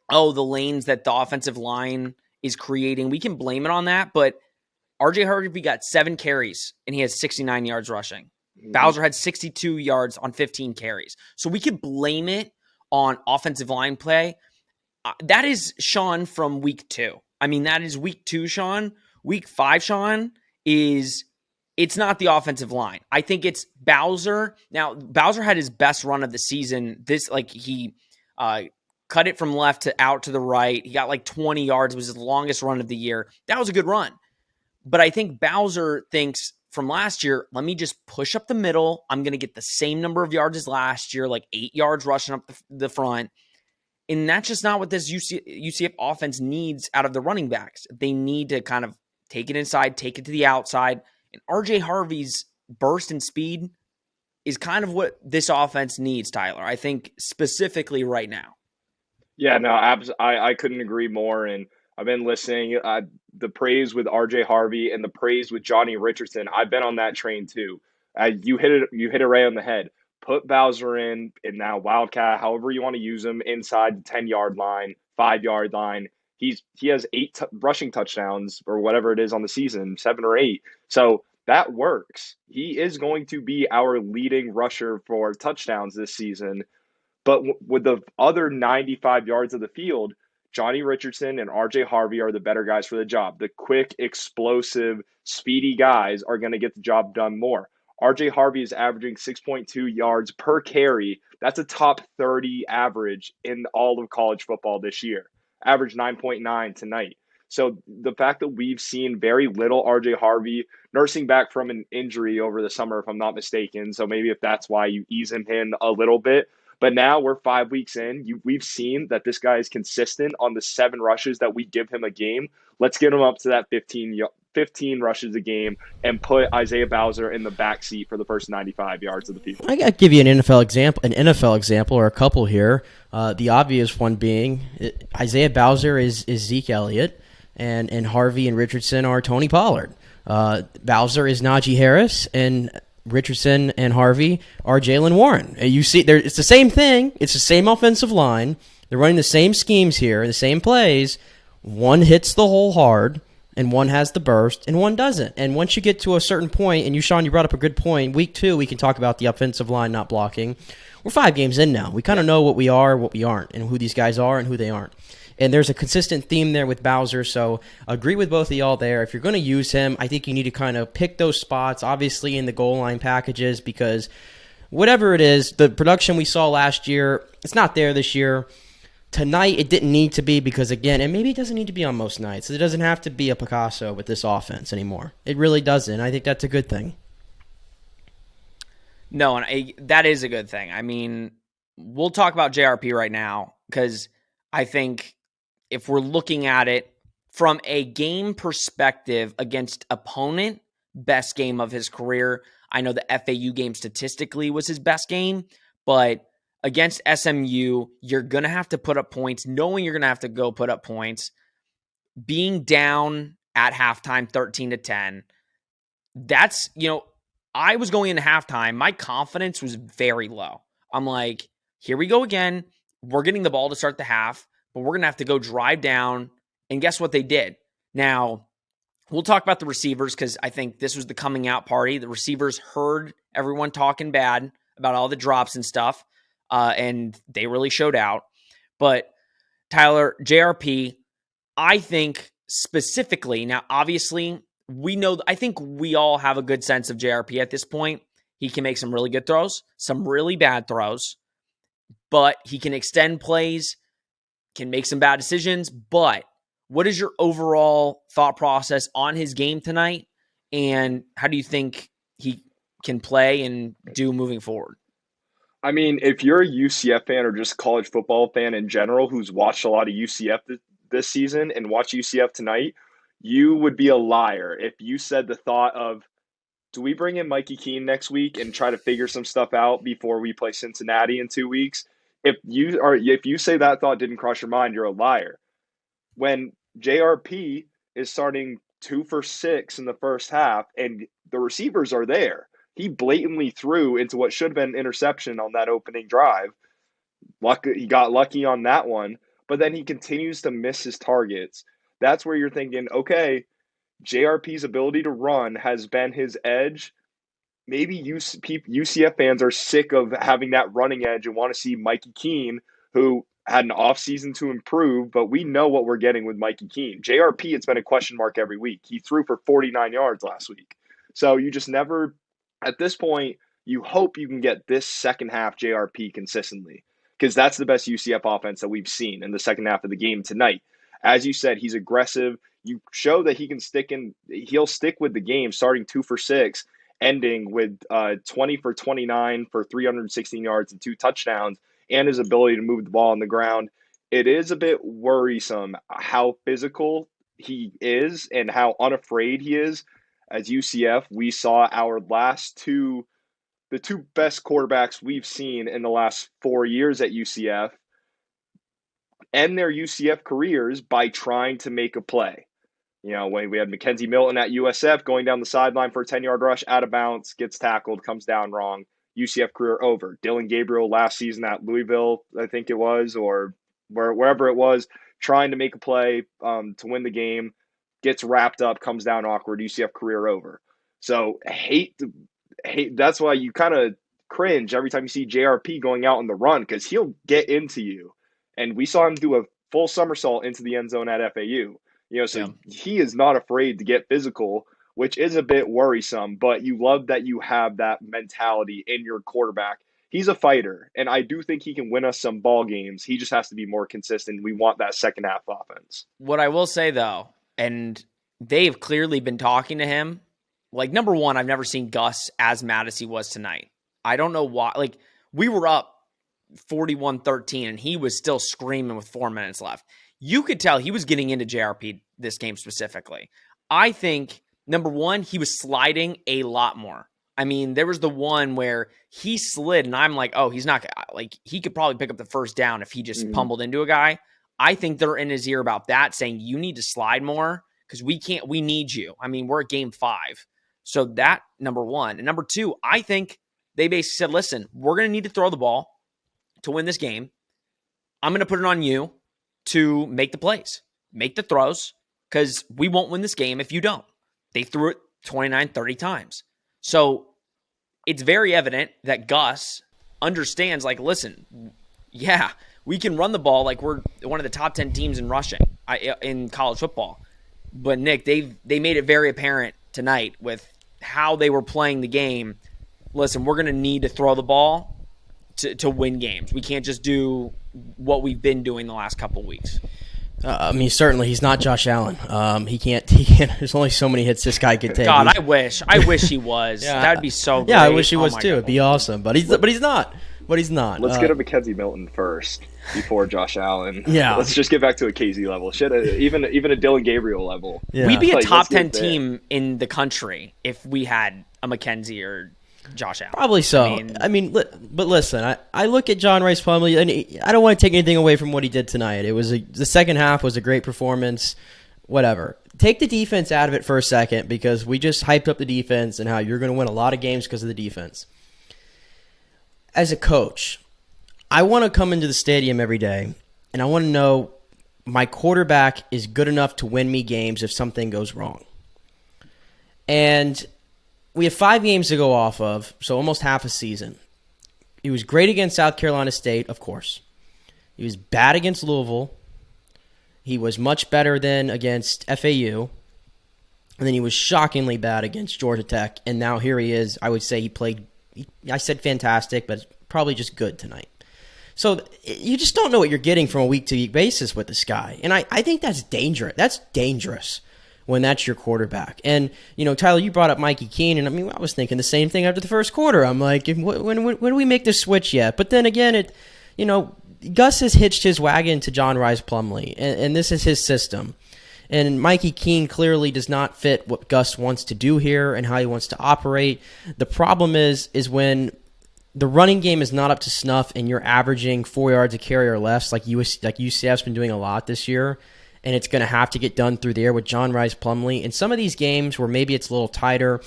Speaker 2: the lanes that the offensive line is creating. We can blame it on that, but RJ Harvey got 7 carries, and he has 69 yards rushing. Bowser had 62 yards on 15 carries. So we could blame it on offensive line play. That is Sean from week 2. I mean, that is week 2, Sean. Week 5, Sean, it's not the offensive line. I think it's Bowser. Now, Bowser had his best run of the season. He cut it from left to out to the right. He got like 20 yards. It was his longest run of the year. That was a good run. But I think Bowser thinks from last year, let me just push up the middle. I'm going to get the same number of yards as last year, like 8 yards rushing up the front. And that's just not what this UCF offense needs out of the running backs. They need to kind of take it inside, take it to the outside. And RJ Harvey's burst and speed is kind of what this offense needs, Tyler. I think specifically right now.
Speaker 3: Yeah, no, I couldn't agree more. And I've been listening. The praise with RJ Harvey and the praise with Johnny Richardson. I've been on that train too. You hit it. You hit it right on the head. Put Bowser in, and now Wildcat, however you want to use him, inside the 10-yard line, 5-yard line. He has 8 rushing touchdowns or whatever it is on the season, 7 or 8. So that works. He is going to be our leading rusher for touchdowns this season. But with the other 95 yards of the field, Johnny Richardson and RJ Harvey are the better guys for the job. The quick, explosive, speedy guys are going to get the job done more. RJ Harvey is averaging 6.2 yards per carry. That's a top 30 average in all of college football this year. Average 9.9 tonight. So the fact that we've seen very little RJ Harvey nursing back from an injury over the summer, if I'm not mistaken. So maybe if that's why you ease him in a little bit. But now we're 5 weeks in. We've seen that this guy is consistent on the 7 rushes that we give him a game. Let's get him up to that 15 rushes a game and put Isaiah Bowser in the backseat for the first 95 yards of the field.
Speaker 4: I got to give you an NFL example, or a couple here. The obvious one being Isaiah Bowser is Zeke Elliott, and Harvey and Richardson are Tony Pollard. Bowser is Najee Harris, and Richardson and Harvey are Jaylen Warren. You see, it's the same thing. It's the same offensive line. They're running the same schemes here, the same plays. One hits the hole hard, and one has the burst, and one doesn't. And once you get to a certain point, and Sean, you brought up a good point. Week 2, we can talk about the offensive line not blocking. We're 5 games in now. We kind of know what we are, what we aren't, and who these guys are and who they aren't. And there's a consistent theme there with Bowser, so agree with both of y'all there. If you're going to use him, I think you need to kind of pick those spots, obviously in the goal line packages, because whatever it is, the production we saw last year, it's not there this year. Tonight, it didn't need to be because, again, and maybe it doesn't need to be on most nights. It doesn't have to be a Picasso with this offense anymore. It really doesn't. I think that's a good thing.
Speaker 2: No, and that is a good thing. I mean, we'll talk about JRP right now because I think if we're looking at it from a game perspective against opponent, best game of his career. I know the FAU game statistically was his best game, but against SMU, you're going to have to put up points, knowing you're going to have to go put up points. Being down at halftime 13-10, that's, I was going into halftime. My confidence was very low. I'm like, here we go again. We're getting the ball to start the half, but we're going to have to go drive down. And guess what they did? Now, we'll talk about the receivers because I think this was the coming out party. The receivers heard everyone talking bad about all the drops and stuff, and they really showed out. But Tyler, JRP, I think specifically, now obviously I think we all have a good sense of JRP at this point. He can make some really good throws, some really bad throws, but he can extend plays, can make some bad decisions. But what is your overall thought process on his game tonight? And how do you think he can play and do moving forward?
Speaker 3: I mean, if you're a UCF fan or just college football fan in general who's watched a lot of UCF this season and watched UCF tonight, you would be a liar if you said the thought of, do we bring in Mikey Keene next week and try to figure some stuff out before we play Cincinnati in 2 weeks? If you say that thought didn't cross your mind, you're a liar. When JRP is starting 2 for 6 in the first half and the receivers are there, he blatantly threw into what should have been an interception on that opening drive. He got lucky on that one, but then he continues to miss his targets. That's where you're thinking, okay, JRP's ability to run has been his edge. Maybe UCF fans are sick of having that running edge and want to see Mikey Keene, who had an offseason to improve, but we know what we're getting with Mikey Keene. JRP, it's been a question mark every week. He threw for 49 yards last week. So you just never, at this point, you hope you can get this second half JRP consistently, because that's the best UCF offense that we've seen in the second half of the game tonight. As you said, he's aggressive. You show that he'll stick with the game, starting 2 for 6, ending with 20 for 29 for 316 yards and 2 touchdowns, and his ability to move the ball on the ground. It is a bit worrisome how physical he is and how unafraid he is, as UCF, we saw our the two best quarterbacks we've seen in the last 4 years at UCF end their UCF careers by trying to make a play. When we had Mackenzie Milton at USF going down the sideline for a 10-yard rush, out of bounds, gets tackled, comes down wrong, UCF career over. Dylan Gabriel last season at Louisville, I think it was, or wherever it was, trying to make a play to win the game, gets wrapped up, comes down awkward, UCF career over. So hate. That's why you kind of cringe every time you see JRP going out on the run, because he'll get into you. And we saw him do a full somersault into the end zone at FAU. So he is not afraid to get physical, which is a bit worrisome, but you love that you have that mentality in your quarterback. He's a fighter, and I do think he can win us some ball games. He just has to be more consistent. We want that second half offense.
Speaker 2: What I will say, though, and they've clearly been talking to him, like, number one, I've never seen Gus as mad as he was tonight. I don't know why. Like, we were up 41-13, and he was still screaming with 4 minutes left. You could tell he was getting into JRP this game specifically. I think, number one, he was sliding a lot more. I mean, there was the one where he slid, and I'm like, oh, he's not – like, he could probably pick up the first down if he just pummeled into a guy. I think they're in his ear about that, saying you need to slide more because we need you. I mean, we're at game 5. So that, number one. And number two, I think they basically said, listen, we're going to need to throw the ball to win this game. I'm going to put it on you to make the plays, make the throws, because we won't win this game if you don't. They threw it 29, 30 times. So it's very evident that Gus understands, like, listen, yeah, we can run the ball like we're one of the top 10 teams in rushing in college football. But, Nick, they made it very apparent tonight with how they were playing the game. Listen, we're going to need to throw the ball to win games. We can't just do what we've been doing the last couple of weeks.
Speaker 4: I mean, certainly he's not Josh Allen. He can't. There's only so many hits this guy could take.
Speaker 2: God, I wish he was.
Speaker 4: Yeah,
Speaker 2: that'd be so great.
Speaker 4: Yeah, I wish he was too.
Speaker 2: God.
Speaker 4: It'd be awesome. But he's not.
Speaker 3: Let's get a Mackenzie Milton first before Josh Allen.
Speaker 4: Yeah.
Speaker 3: Let's just get back to a KZ level. Even a Dylan Gabriel level.
Speaker 4: Yeah.
Speaker 2: We'd be a top 10 team in the country if we had a Mackenzie or Josh Allen.
Speaker 4: Probably so. But listen, I look at John Rice Plumlee, and I don't want to take anything away from what he did tonight. The second half was a great performance. Whatever. Take the defense out of it for a second, because we just hyped up the defense and how you're going to win a lot of games because of the defense. As a coach, I want to come into the stadium every day, and I want to know my quarterback is good enough to win me games if something goes wrong. And we have 5 games to go off of, so almost half a season. He was great against South Carolina State, of course. He was bad against Louisville. He was much better than against FAU. And then he was shockingly bad against Georgia Tech. And now here he is. I would say he played, I said fantastic, but probably just good tonight. So you just don't know what you're getting from a week-to-week basis with this guy. And I think that's dangerous. That's dangerous when that's your quarterback. And, Tyler, you brought up Mikey Keene, and I was thinking the same thing after the first quarter. I'm like, when do we make this switch yet? But then again, Gus has hitched his wagon to John Rice Plumlee, and this is his system. And Mikey Keene clearly does not fit what Gus wants to do here and how he wants to operate. The problem is when the running game is not up to snuff and you're averaging 4 yards a carry or less, like UCF's been doing a lot this year, and it's going to have to get done through the air with John Rice Plumlee. In some of these games where maybe it's a little tighter,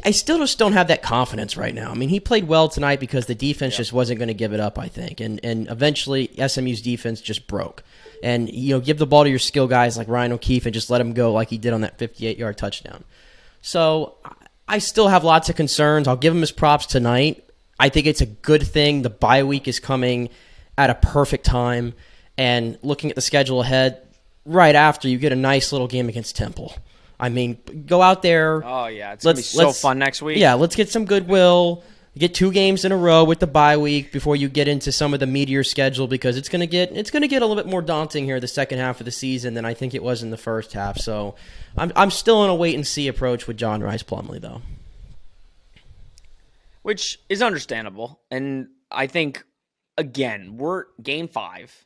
Speaker 4: I still just don't have that confidence right now. I mean, he played well tonight because the defense just wasn't going to give it up, I think. And eventually SMU's defense just broke. And, give the ball to your skill guys like Ryan O'Keefe and just let him go like he did on that 58-yard touchdown. So I still have lots of concerns. I'll give him his props tonight. I think it's a good thing. The bye week is coming at a perfect time. And looking at the schedule ahead, right after you get a nice little game against Temple. I mean, go out there.
Speaker 2: Oh, yeah. It's going to be so fun next week.
Speaker 4: Yeah, let's get some goodwill. Get 2 games in a row with the bye week before you get into some of the meatier schedule, because it's going to get a little bit more daunting here the second half of the season than I think it was in the first half. So I'm still in a wait-and-see approach with John Rice Plumlee, though.
Speaker 2: Which is understandable. And I think, again, we're game 5.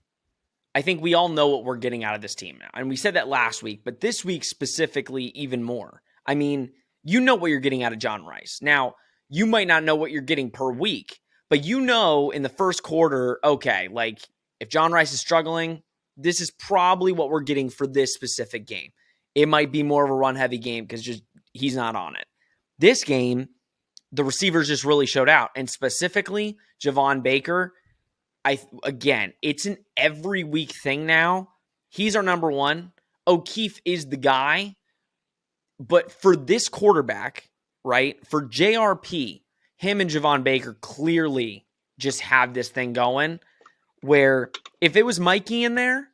Speaker 2: I think we all know what we're getting out of this team now. And we said that last week, but this week specifically even more. I mean, you know what you're getting out of John Rice. Now, you might not know what you're getting per week, but you know in the first quarter, okay, like if John Rice is struggling, this is probably what we're getting for this specific game. It might be more of a run-heavy game because just he's not on it. This game, the receivers just really showed out, and specifically Javon Baker. Again, it's an every week thing now. He's our number one. O'Keefe is the guy, but for this quarterback, right? For JRP, him and Javon Baker clearly just have this thing going. Where if it was Mikey in there,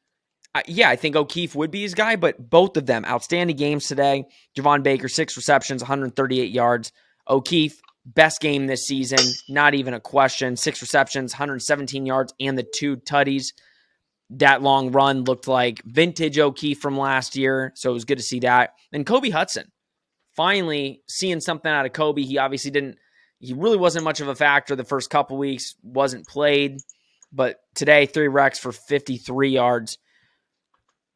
Speaker 2: I think O'Keefe would be his guy, but both of them, outstanding games today. Javon Baker, 6 receptions, 138 yards. O'Keefe, best game this season, not even a question. 6 receptions, 117 yards, and the 2 tutties. That long run looked like vintage O'Keefe from last year, so it was good to see that. And Kobe Hudson, finally seeing something out of Kobe. He really wasn't much of a factor the first couple weeks, wasn't played. But today, 3 recs for 53 yards.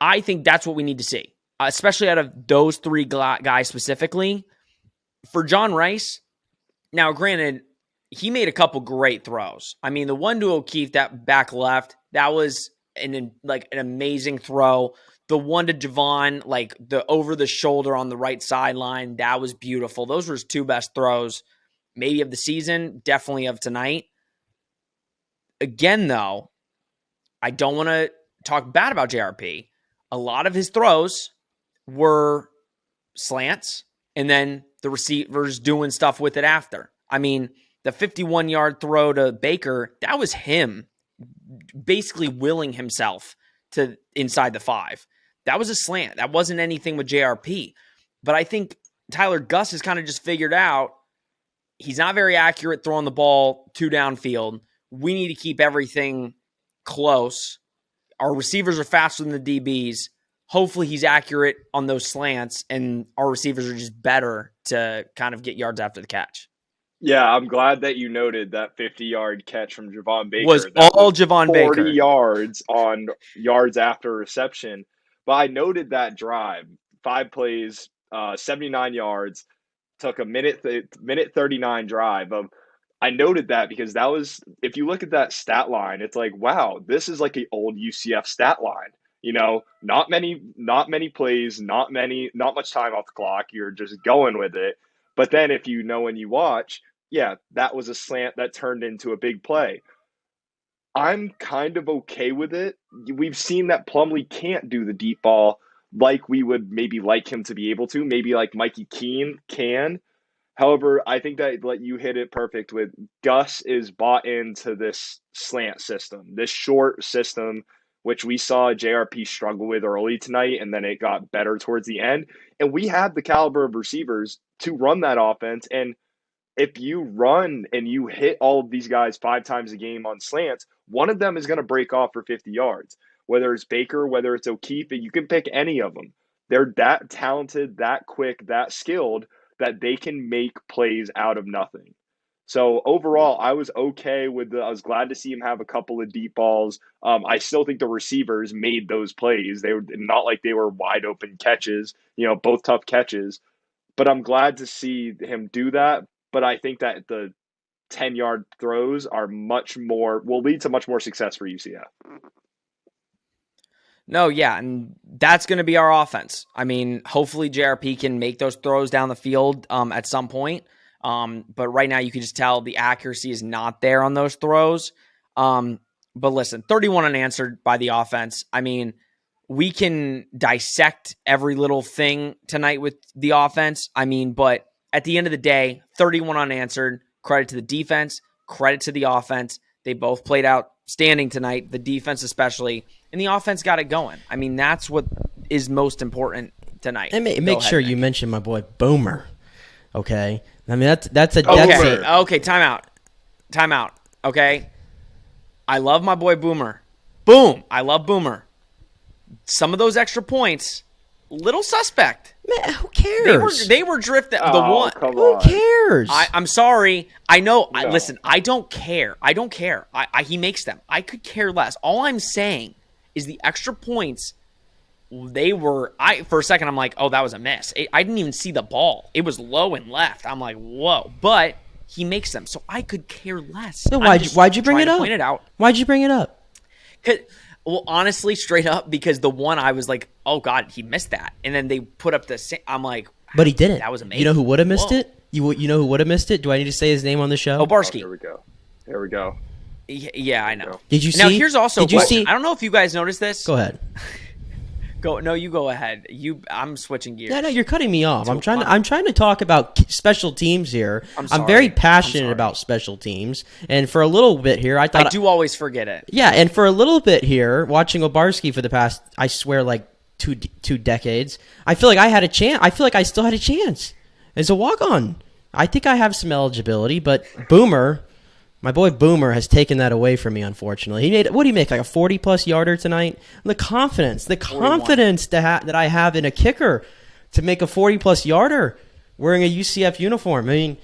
Speaker 2: I think that's what we need to see, especially out of those 3 guys specifically. For John Rice, now granted, he made a couple great throws. I mean, the one to O'Keefe, that back left, that was an amazing throw. The one to Javon, like the over the shoulder on the right sideline, that was beautiful. Those were his 2 best throws, maybe of the season, definitely of tonight. Again, though, I don't want to talk bad about JRP. A lot of his throws were slants, and then the receivers doing stuff with it after. I mean, the 51-yard throw to Baker, that was him basically willing himself to inside the 5. That was a slant. That wasn't anything with JRP. But I think Tyler Gus has kind of just figured out he's not very accurate throwing the ball too downfield. We need to keep everything close. Our receivers are faster than the DBs. Hopefully he's accurate on those slants, and our receivers are just better to kind of get yards after the catch.
Speaker 3: Yeah, I'm glad that you noted that 50-yard catch from Javon Baker.
Speaker 2: Was all Javon Baker.
Speaker 3: 40 yards on yards after reception. But I noted that drive, 5 plays, 79 yards, took a minute 39 drive. I noted that because that was, if you look at that stat line, it's like, wow, this is like an old UCF stat line. You know, not many plays, not much time off the clock. You're just going with it. But then if you know and you watch, yeah, that was a slant that turned into a big play. I'm kind of okay with it. We've seen that Plumlee can't do the deep ball like we would maybe like him to be able to, maybe like Mikey Keene can. However, I think that you hit it perfect with Gus is bought into this slant system, this short system, which we saw JRP struggle with early tonight, and then it got better towards the end. And we have the caliber of receivers to run that offense. And if you run and you hit all of these guys 5 times a game on slants, one of them is going to break off for 50 yards. Whether it's Baker, whether it's O'Keefe, you can pick any of them. They're that talented, that quick, that skilled, that they can make plays out of nothing. So overall, I was okay with I was glad to see him have a couple of deep balls. I still think the receivers made those plays. They were not like they were wide open catches, both tough catches. But I'm glad to see him do that. But I think that the 10-yard throws will lead to much more success for UCF.
Speaker 2: No, yeah, and that's going to be our offense. I mean, hopefully JRP can make those throws down the field at some point. But right now you can just tell the accuracy is not there on those throws. But listen, 31 unanswered by the offense. I mean, we can dissect every little thing tonight with the offense. I mean, but at the end of the day, 31 unanswered. Credit to the defense, credit to the offense. They both played outstanding tonight, the defense especially, and the offense got it going. I mean, that's what is most important tonight.
Speaker 4: And make sure you mention my boy Boomer, okay? I mean, that's
Speaker 2: okay, time out, okay? I love my boy Boomer. Boom, I love Boomer. Some of those extra points, little suspect.
Speaker 4: Man, who cares?
Speaker 2: They were drifting.
Speaker 4: Who cares?
Speaker 2: I'm sorry. I know.
Speaker 3: No.
Speaker 2: Listen, I don't care. He makes them. I could care less. All I'm saying is the extra points. For a second, I'm like, oh, that was a miss. I didn't even see the ball. It was low and left. I'm like, whoa. But he makes them, so I could care less.
Speaker 4: So why'd you bring it up?
Speaker 2: Point it out.
Speaker 4: Why'd you bring it up?
Speaker 2: Well, honestly, straight up, because the one I was like, oh, God, he missed that. And then they put up I'm like,
Speaker 4: but he didn't.
Speaker 2: That was amazing.
Speaker 4: You know who would have missed it? You know who would have missed it? Do I need to say his name on the show?
Speaker 2: Oh, Barsky.
Speaker 3: Here we go.
Speaker 2: Yeah, I know.
Speaker 4: Did you see?
Speaker 2: Now, here's also
Speaker 4: Did you see?
Speaker 2: I don't know if you guys noticed this.
Speaker 4: Go ahead.
Speaker 2: No, you go ahead. I'm switching gears.
Speaker 4: No, you're cutting me off. I'm trying to talk about special teams here. I'm very passionate about special teams, and for a little bit here, I
Speaker 2: do always forget it.
Speaker 4: Yeah, and for a little bit here, watching Obarski for the past, I swear, like two decades, I feel like I had a chance. I feel like I still had a chance as a walk-on. I think I have some eligibility, but my boy Boomer has taken that away from me, unfortunately. What did he make, like a 40-plus yarder tonight? The confidence that I have in a kicker to make a 40-plus yarder wearing a UCF uniform. I mean,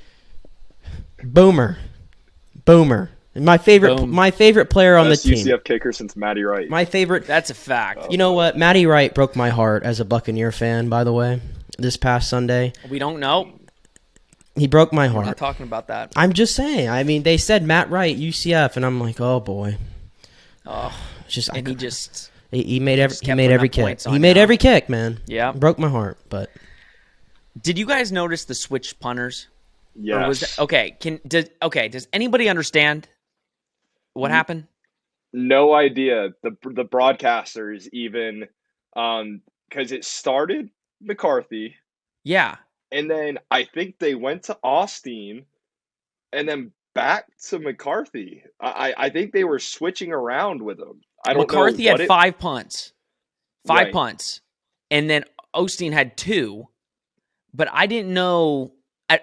Speaker 4: Boomer. And my favorite player on the team.
Speaker 3: UCF kicker since Matty Wright.
Speaker 4: My favorite.
Speaker 2: That's a fact.
Speaker 4: You know what? Matty Wright broke my heart as a Buccaneer fan, by the way, this past Sunday.
Speaker 2: We don't know.
Speaker 4: He broke my heart.
Speaker 2: We're not talking about that.
Speaker 4: I'm just saying. I mean, they said Matt Wright, UCF, and I'm like, oh boy.
Speaker 2: Oh,
Speaker 4: he made every kick. He made every kick, man.
Speaker 2: Yeah,
Speaker 4: broke my heart. But
Speaker 2: did you guys notice the switch punters?
Speaker 3: Yes.
Speaker 2: Does anybody understand what happened?
Speaker 3: No idea. The broadcasters even, because it started McCarthy.
Speaker 2: Yeah.
Speaker 3: And then I think they went to Austin and then back to McCarthy. I think they were switching around with him.
Speaker 2: McCarthy had 5 punts. Five punts. And then Osteen had 2. But I didn't know.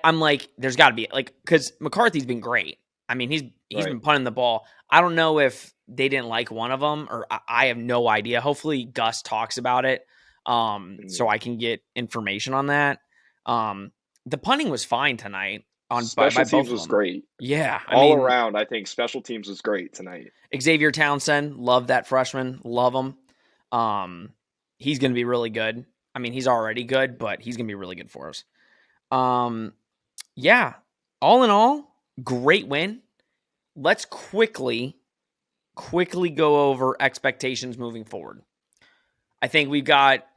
Speaker 2: I'm like, there's got to be, like, because McCarthy's been great. I mean, he's been punting the ball. I don't know if they didn't like one of them, or I have no idea. Hopefully Gus talks about it so I can get information on that. The punting was fine tonight.
Speaker 3: Special teams was great.
Speaker 2: Yeah.
Speaker 3: All around, I think special teams was great tonight.
Speaker 2: Xavier Townsend, love that freshman. Love him. He's going to be really good. I mean, he's already good, but he's going to be really good for us. Yeah. All in all, great win. Let's quickly go over expectations moving forward. I think we've got,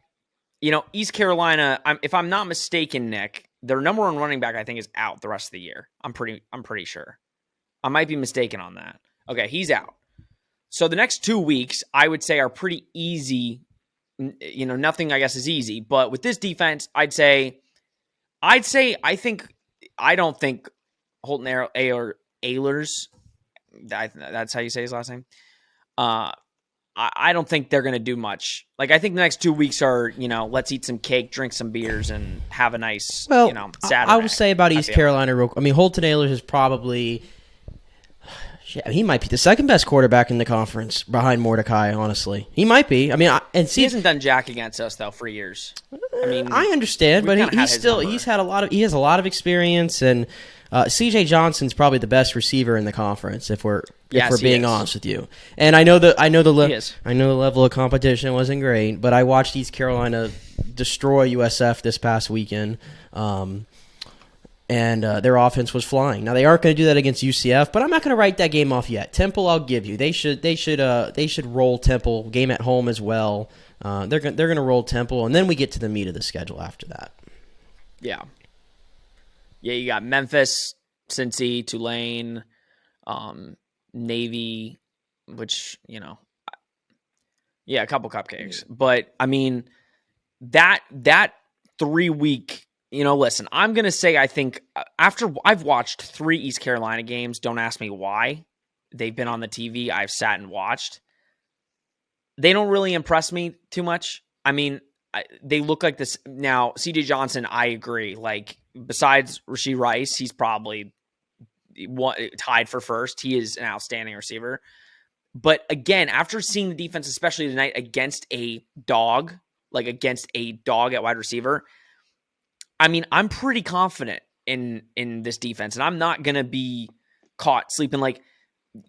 Speaker 2: East Carolina, if I'm not mistaken, Nick, their number one running back, I think, is out the rest of the year. I'm pretty sure. I might be mistaken on that. Okay, he's out. So the next 2 weeks, I would say, are pretty easy. Nothing, I guess, is easy. But with this defense, I don't think Holton Ahlers, that's how you say his last name. I don't think they're going to do much. Like, I think the next 2 weeks are, let's eat some cake, drink some beers, and have a nice, Saturday.
Speaker 4: I would say about East Carolina, Holton Ahlers is probably, he might be the second best quarterback in the conference behind Mordecai, honestly. He might be. I mean, he
Speaker 2: hasn't done jack against us, though, for years. I mean,
Speaker 4: I understand, but he has a lot of experience, and CJ Johnson's probably the best receiver in the conference, if we're being honest with you. And I know the level of competition wasn't great, but I watched East Carolina destroy USF this past weekend, and their offense was flying. Now they aren't going to do that against UCF, but I'm not going to write that game off yet. Temple, I'll give you. They should roll Temple. Game at home as well. They're going to roll Temple, and then we get to the meat of the schedule after that.
Speaker 2: Yeah. Yeah, you got Memphis, Cincy, Tulane, Navy, which, a couple cupcakes. But, I mean, that 3 week, listen, I'm going to say, I think, after I've watched 3 East Carolina games, don't ask me why. They've been on the TV. I've sat and watched. They don't really impress me too much. I mean, they look like this. Now, CJ Johnson, I agree. Like, besides Rashee Rice, he's probably tied for first. He is an outstanding receiver. But again, after seeing the defense, especially tonight, against a dog at wide receiver, I mean, I'm pretty confident in this defense, and I'm not going to be caught sleeping. Like,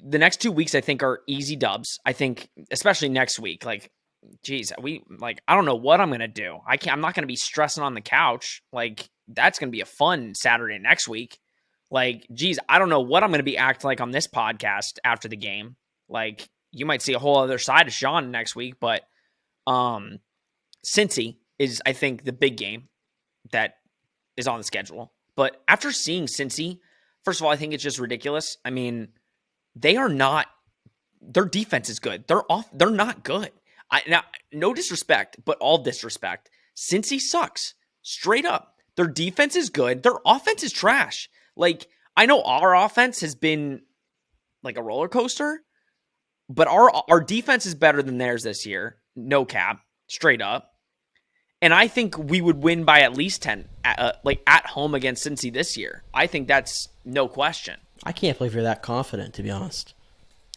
Speaker 2: the next 2 weeks, I think, are easy dubs. I think, especially next week, like, geez, I don't know what I'm going to do. I'm not going to be stressing on the couch. Like, that's going to be a fun Saturday next week. Like, geez, I don't know what I'm going to be acting like on this podcast after the game. Like, you might see a whole other side of Sean next week, but Cincy is, I think, the big game that is on the schedule. But after seeing Cincy, first of all, I think it's just ridiculous. I mean, their defense is good. They're not good. Now, no disrespect, but all disrespect. Cincy sucks. Straight up. Their defense is good. Their offense is trash. Like, I know our offense has been like a roller coaster, but our defense is better than theirs this year. No cap. Straight up. And I think we would win by at least 10, at home against Cincy this year. I think that's no question.
Speaker 4: I can't believe you're that confident, to be honest.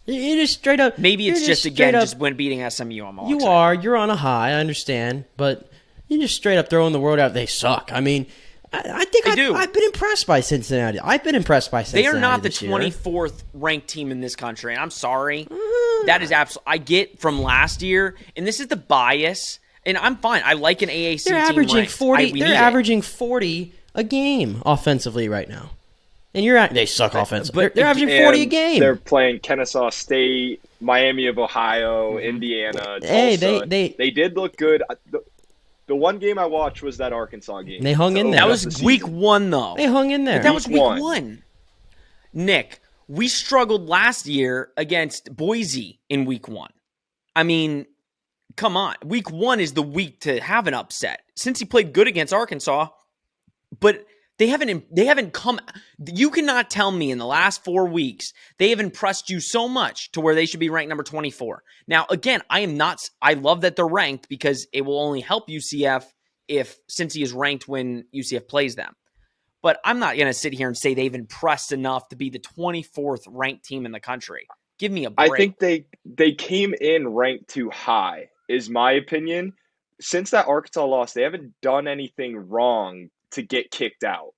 Speaker 4: You just straight up.
Speaker 2: Maybe it's just when beating SMU. I'm all
Speaker 4: you
Speaker 2: excited.
Speaker 4: You're on a high. I understand, but you just straight up throwing the word out. They suck. I mean, I think I've been impressed by Cincinnati. They
Speaker 2: are not the 24th ranked team in this country, and I'm sorry. That is absolutely. I get from last year, and this is the bias, and I'm fine. I like an AAC
Speaker 4: they're
Speaker 2: team
Speaker 4: averaging
Speaker 2: ranked.
Speaker 4: 40. They're averaging 40 a game offensively right now. And they suck offensively. But they're averaging 40 a game.
Speaker 3: They're playing Kennesaw State, Miami of Ohio, Indiana, Tulsa.
Speaker 4: Hey,
Speaker 3: they did look good. The one game I watched was that Arkansas game.
Speaker 4: They hung in there.
Speaker 2: That was week 1, though.
Speaker 4: They hung in there.
Speaker 2: But that was week one. Nick, we struggled last year against Boise in week 1. I mean, come on. Week 1 is the week to have an upset. Since he played good against Arkansas, but they haven't come. You cannot tell me in the last 4 weeks they have impressed you so much to where they should be ranked number 24. Now, again, I love that they're ranked because it will only help UCF if Cincy is ranked when UCF plays them. But I'm not going to sit here and say they've impressed enough to be the 24th ranked team in the country. Give me a break.
Speaker 3: I think they came in ranked too high, is my opinion. Since that Arkansas loss, they haven't done anything wrong to get kicked out.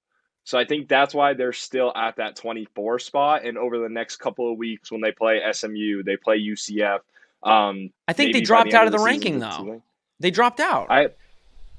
Speaker 3: So I think that's why they're still at that 24 spot. And over the next couple of weeks when they play SMU, they play UCF.
Speaker 2: I think they dropped out of the ranking, though. They dropped out.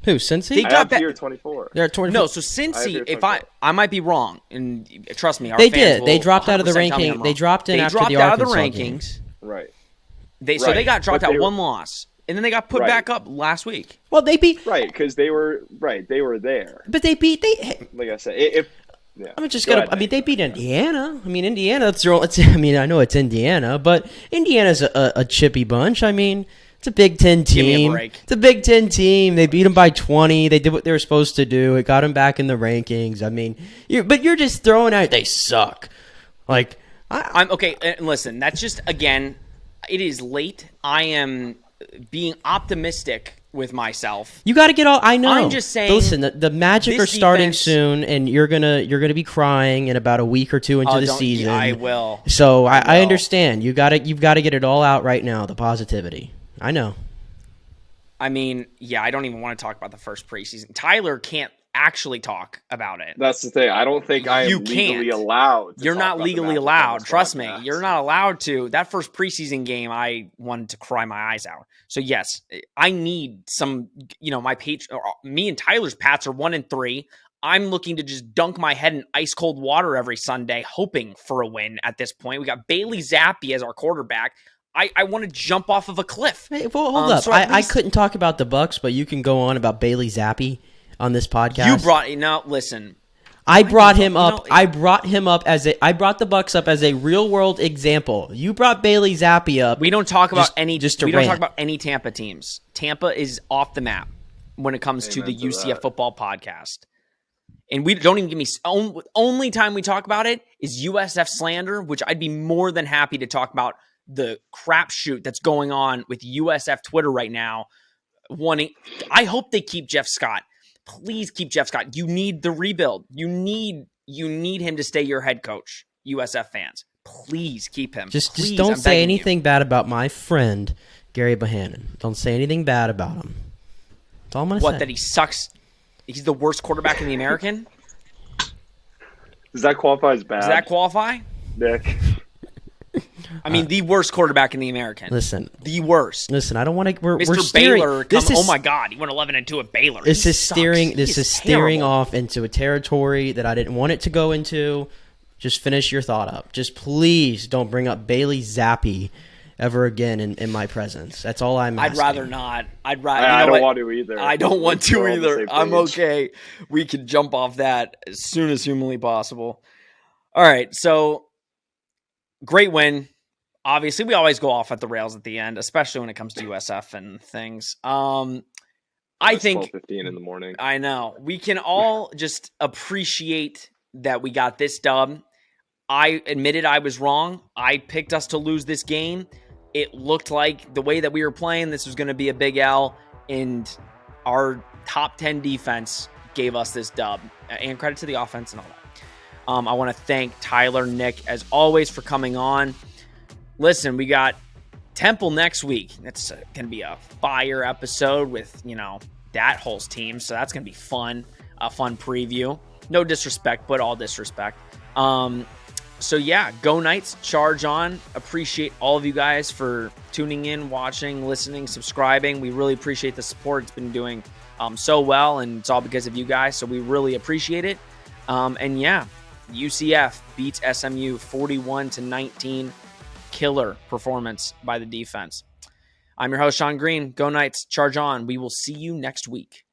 Speaker 4: Who, Cincy?
Speaker 2: They dropped
Speaker 3: here 24.
Speaker 4: They're at 24.
Speaker 2: No, so Cincy, I might be wrong, and trust me, our
Speaker 4: they
Speaker 2: fans
Speaker 4: did. They dropped out of the
Speaker 2: 100% tell me I'm
Speaker 4: ranking.
Speaker 2: wrong.
Speaker 4: They dropped in
Speaker 2: They
Speaker 4: after
Speaker 2: dropped
Speaker 4: the
Speaker 2: out of the
Speaker 4: Arkansas
Speaker 2: rankings.
Speaker 4: game.
Speaker 3: Right.
Speaker 2: So they got dropped out
Speaker 3: were,
Speaker 2: 1 loss, and then they got put back up last week.
Speaker 4: Well, they beat
Speaker 3: because they were there.
Speaker 4: But they beat
Speaker 3: like I said,
Speaker 4: they beat Indiana. I mean, Indiana. I know it's Indiana, but Indiana's a chippy bunch. I mean, it's a Big Ten team.
Speaker 2: Give me a break.
Speaker 4: It's a Big Ten team. They beat them by 20. They did what they were supposed to do. It got them back in the rankings. I mean, you're just throwing out they suck. Like
Speaker 2: I'm okay. And listen, that's just again, it is late. I am being optimistic with myself.
Speaker 4: You got to get all. I know.
Speaker 2: I'm just saying.
Speaker 4: Listen, the Magic are starting soon, and you're gonna be crying in about a week or two into the season.
Speaker 2: I will.
Speaker 4: So I understand. You've got to get it all out right now. The positivity. I know.
Speaker 2: I mean, yeah, I don't even want to talk about the first preseason. Tyler can't actually talk about it.
Speaker 3: That's the thing. I don't think I am legally allowed.
Speaker 2: You're not legally allowed. Trust me. You're not allowed to. That first preseason game, I wanted to cry my eyes out. So yes, I need some. Me and Tyler's Pats are 1-3. I'm looking to just dunk my head in ice cold water every Sunday, hoping for a win. At this point, we got Bailey Zappi as our quarterback. I want to jump off of a cliff.
Speaker 4: Hey, well, hold up. So I couldn't talk about the Bucks, but you can go on about Bailey Zappi on this podcast.
Speaker 2: Listen.
Speaker 4: I brought him up I brought the Bucks up as a real world example. You brought Bailey Zappi up.
Speaker 2: We don't talk about any Tampa teams. Tampa is off the map when it comes to the UCF football podcast. And we don't even give me only time we talk about it is USF slander, which I'd be more than happy to talk about the crapshoot that's going on with USF Twitter right now. I hope they keep Jeff Scott. Please keep Jeff Scott. You need the rebuild. You need him to stay your head coach, USF fans. Please keep him.
Speaker 4: Just don't say anything bad about my friend, Gary Bohannon. Don't say anything bad about him. That's all I'm going to say.
Speaker 2: What, that he sucks? He's the worst quarterback in the American?
Speaker 3: Does that qualify as bad?
Speaker 2: Does that qualify?
Speaker 3: Nick.
Speaker 2: I mean, the worst quarterback in the American.
Speaker 4: Listen,
Speaker 2: the worst.
Speaker 4: Listen, I don't want to. We're
Speaker 2: Mr.
Speaker 4: steering,
Speaker 2: Baylor. Oh my God, he went 11-2 at Baylor.
Speaker 4: This is steering.
Speaker 2: This
Speaker 4: is steering off into a territory that I didn't want it to go into. Just finish your thought up. Just please don't bring up Bailey Zappi ever again in my presence. That's all I'm asking.
Speaker 2: I'd rather not. I'd rather.
Speaker 3: I don't want to either.
Speaker 2: I don't want to
Speaker 3: We're on the
Speaker 2: either.
Speaker 3: same
Speaker 2: I'm
Speaker 3: page.
Speaker 2: okay. We can jump off that as soon as humanly possible. All right, so great win. Obviously, we always go off at the rails at the end, especially when it comes to USF and things. I think
Speaker 3: 12:15 in the morning.
Speaker 2: I know. We can all just appreciate that we got this dub. I admitted I was wrong. I picked us to lose this game. It looked like the way that we were playing, this was going to be a big L, and our top 10 defense gave us this dub. And credit to the offense and all that. I want to thank Tyler, Nick, as always, for coming on. Listen, we got Temple next week. It's going to be a fire episode with, that whole team. So that's going to be fun. A fun preview. No disrespect, but all disrespect. So yeah, go Knights, charge on. Appreciate all of you guys for tuning in, watching, listening, subscribing. We really appreciate the support. It's been doing so well, and it's all because of you guys. So we really appreciate it. And yeah, UCF beats SMU 41-19. Killer performance by the defense. I'm your host, Sean Green. Go Knights, charge on. We will see you next week.